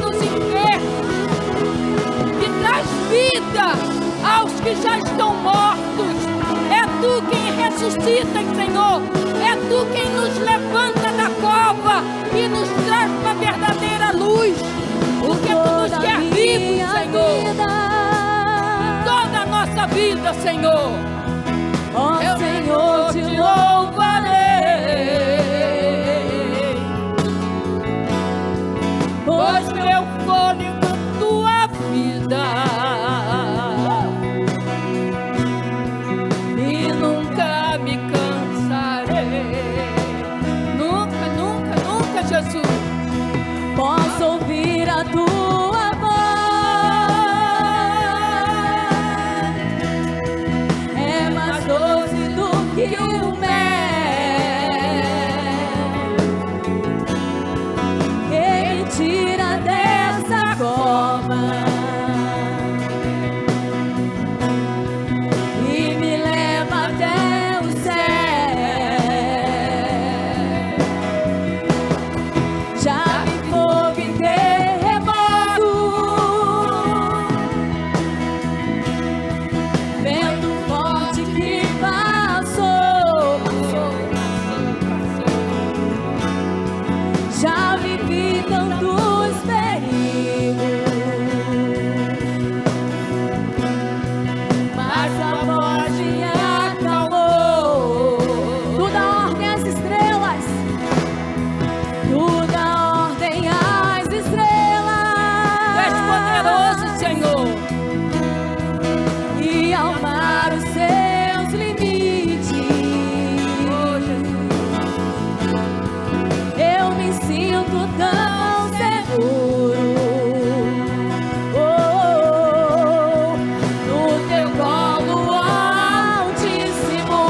nos enfermos, que traz vida aos que já estão mortos. É Tu quem ressuscita, Senhor. É Tu quem nos levanta da cova e nos traz para a verdadeira luz. Porque Tu nos quer vivos, Senhor. Toda a nossa vida, Senhor. Ó Senhor, te louvarei, pois meu fôlego é Tua vida, e nunca me cansarei. Nunca, nunca, nunca, Jesus. posso ouvir a Tua voz. É mais doce do que o mel, que me tira dessa cova e me leva até o céu. Já vi fogo e terremoto, vento forte que passou. Já vivi tantos perigos, mas a voz me acalmou. Tu dá ordem às estrelas, Tu dá ordem às estrelas. Tu és poderoso, Senhor. E ao mar os seus limites, Oh, Jesus. eu me sinto tão seguro. No Teu colo altíssimo.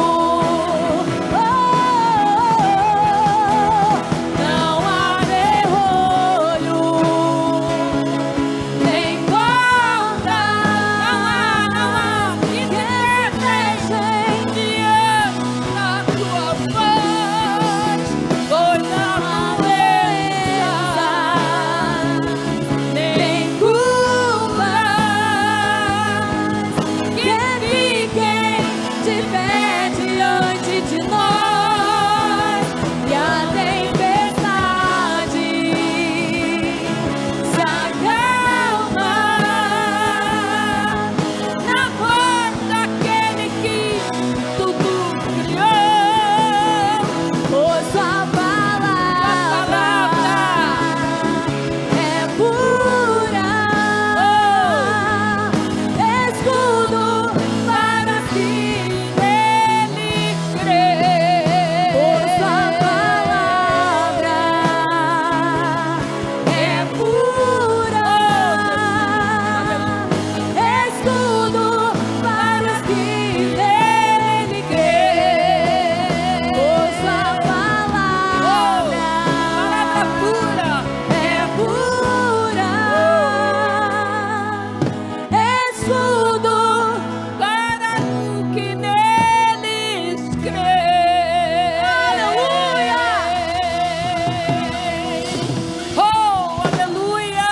Não há ferrolho, nem corda, Não há que fechem diante da Tua voz, pois a não doença, nem culpas que fiquem de pé diante de nós, e a tempestade se acalma na voz daquele que tudo criou. pois Sua palavra é pura, escudo para Que nele crê. pois Sua palavra é pura, escudo para os que nele crê. Pois Sua palavra Palavra pura. é pura, escudo. Para o que neles crê. Aleluia! Oh, aleluia!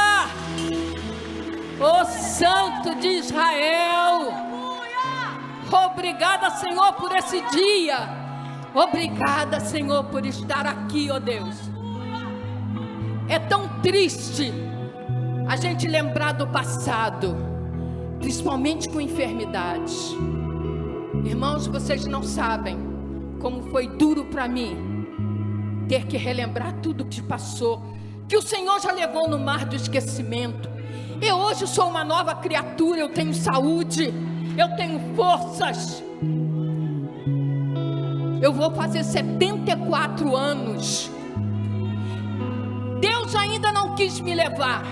O Santo de Israel. Obrigada, Senhor, por esse dia. Obrigada, Senhor, por estar aqui, ó Deus. É tão triste a gente lembrar do passado, principalmente com enfermidades. Irmãos, vocês não sabem como foi duro para mim ter que relembrar tudo que passou, que o Senhor já levou no mar do esquecimento. Eu hoje sou uma nova criatura, eu tenho saúde, eu tenho forças. Eu vou fazer 74 anos. Deus ainda não quis me levar,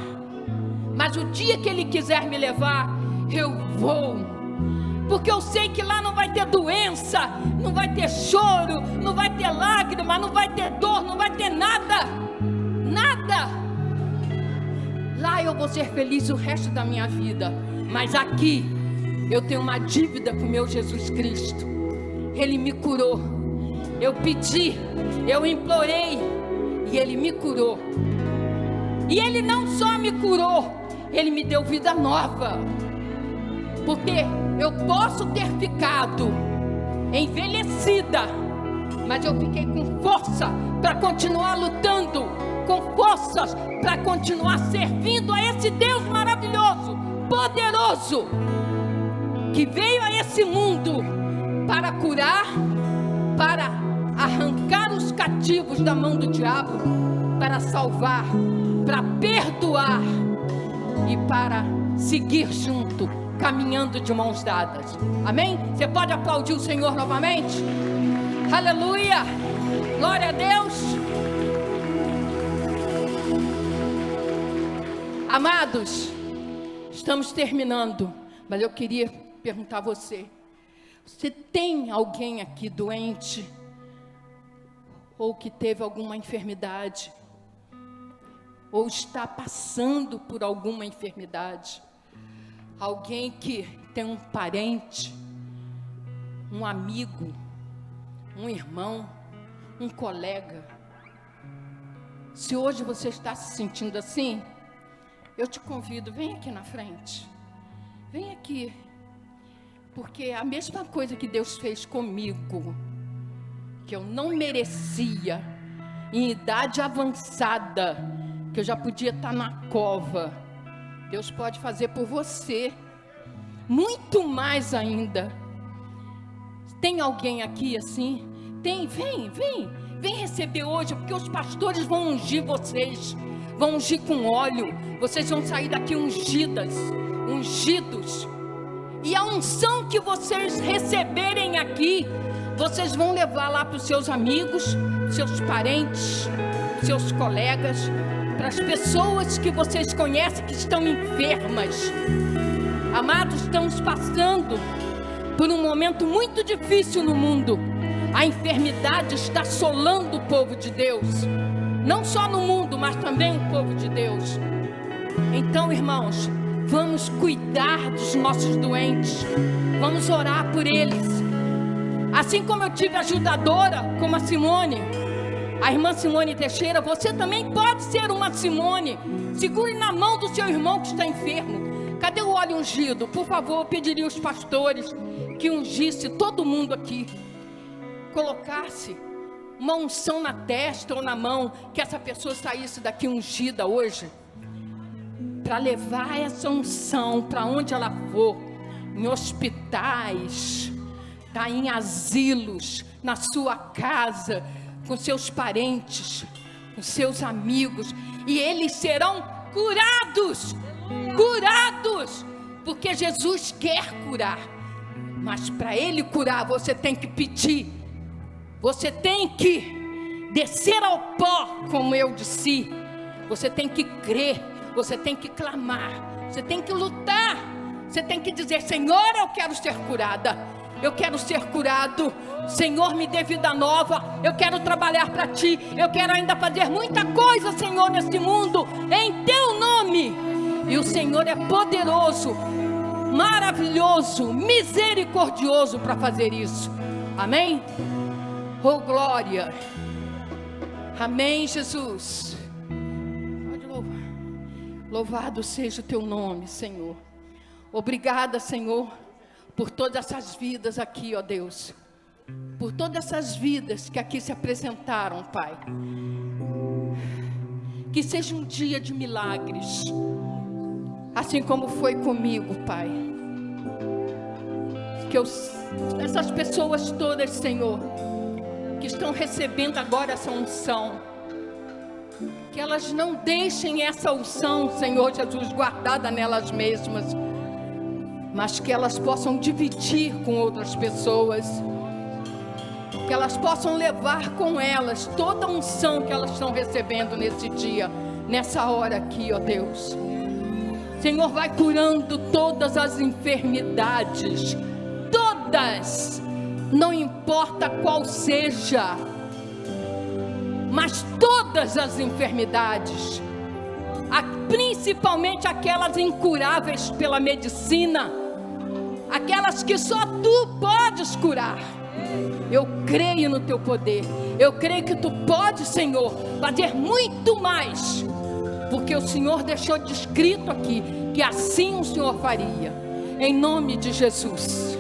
mas o dia que Ele quiser me levar, eu vou. Porque eu sei que lá não vai ter doença, não vai ter choro, não vai ter lágrima, não vai ter dor, não vai ter nada. Nada. Lá eu vou ser feliz o resto da minha vida. Mas aqui eu tenho uma dívida com o meu Jesus Cristo. Ele me curou. Eu pedi, eu implorei e Ele me curou. E Ele não só me curou, Ele me deu vida nova. Porque eu posso ter ficado envelhecida, mas eu fiquei com força para continuar lutando, com forças para continuar servindo a esse Deus maravilhoso, poderoso, que veio a esse mundo para curar, para arrancar os cativos da mão do diabo, para salvar, para perdoar e para seguir junto, caminhando de mãos dadas. Amém? Você pode aplaudir o Senhor novamente? Aleluia! Glória a Deus! Amados, estamos terminando, mas eu queria perguntar a você: você tem alguém aqui doente? Ou que teve alguma enfermidade? Ou está passando por alguma enfermidade? Alguém que tem um parente, um amigo, um irmão, um colega? Se hoje você está se sentindo assim, eu te convido, vem aqui na frente. Vem aqui. Porque a mesma coisa que Deus fez comigo, que eu não merecia, em idade avançada, que eu já podia estar na cova, Deus pode fazer por você, muito mais ainda. Tem alguém aqui assim? Tem, vem receber hoje, porque os pastores vão ungir vocês, vão ungir com óleo, vocês vão sair daqui ungidos, e a unção que vocês receberem aqui, vocês vão levar lá para os seus amigos, seus parentes, seus colegas, para as pessoas que vocês conhecem que estão enfermas. Amados, estamos passando por um momento muito difícil no mundo. A enfermidade está assolando o povo de Deus, não só no mundo, mas também o povo de Deus. Então, irmãos, vamos cuidar dos nossos doentes, vamos orar por eles. Assim como eu tive ajudadora, como a Simone, a irmã Simone Teixeira, você também pode ser uma Simone. Segure na mão do seu irmão que está enfermo. Cadê o óleo ungido? Por favor, eu pediria aos pastores que ungisse todo mundo aqui, colocasse uma unção na testa ou na mão, que essa pessoa saísse daqui ungida hoje, para levar essa unção para onde ela for, em hospitais, tá, em asilos, na sua casa, com seus parentes, com seus amigos, e eles serão curados, porque Jesus quer curar, mas para Ele curar, você tem que pedir, você tem que descer ao pó, como eu disse, você tem que crer, você tem que clamar, você tem que lutar, você tem que dizer: Senhor, eu quero ser curada, eu quero ser curado, Senhor, me dê vida nova, eu quero trabalhar para Ti, eu quero ainda fazer muita coisa, Senhor, nesse mundo, em Teu nome. E o Senhor é poderoso, maravilhoso, misericordioso para fazer isso. Amém? Oh, glória. Amém, Jesus. Pode louvar. Louvado seja o Teu nome, Senhor. Obrigada, Senhor, por todas essas vidas aqui, ó Deus, por todas essas vidas que aqui se apresentaram, Pai. Que seja um dia de milagres, assim como foi comigo, Pai. Que essas pessoas todas, Senhor, que estão recebendo agora essa unção, que elas não deixem essa unção, Senhor Jesus, guardada nelas mesmas, mas que elas possam dividir com outras pessoas, que elas possam levar com elas toda a unção que elas estão recebendo nesse dia, nessa hora aqui, ó Deus. Senhor, vai curando todas as enfermidades, todas, não importa qual seja, mas todas as enfermidades, principalmente aquelas incuráveis pela medicina, aquelas que só Tu podes curar. Eu creio no Teu poder, eu creio que Tu podes, Senhor, fazer muito mais porque o Senhor deixou descrito aqui que assim o Senhor faria. Em nome de Jesus.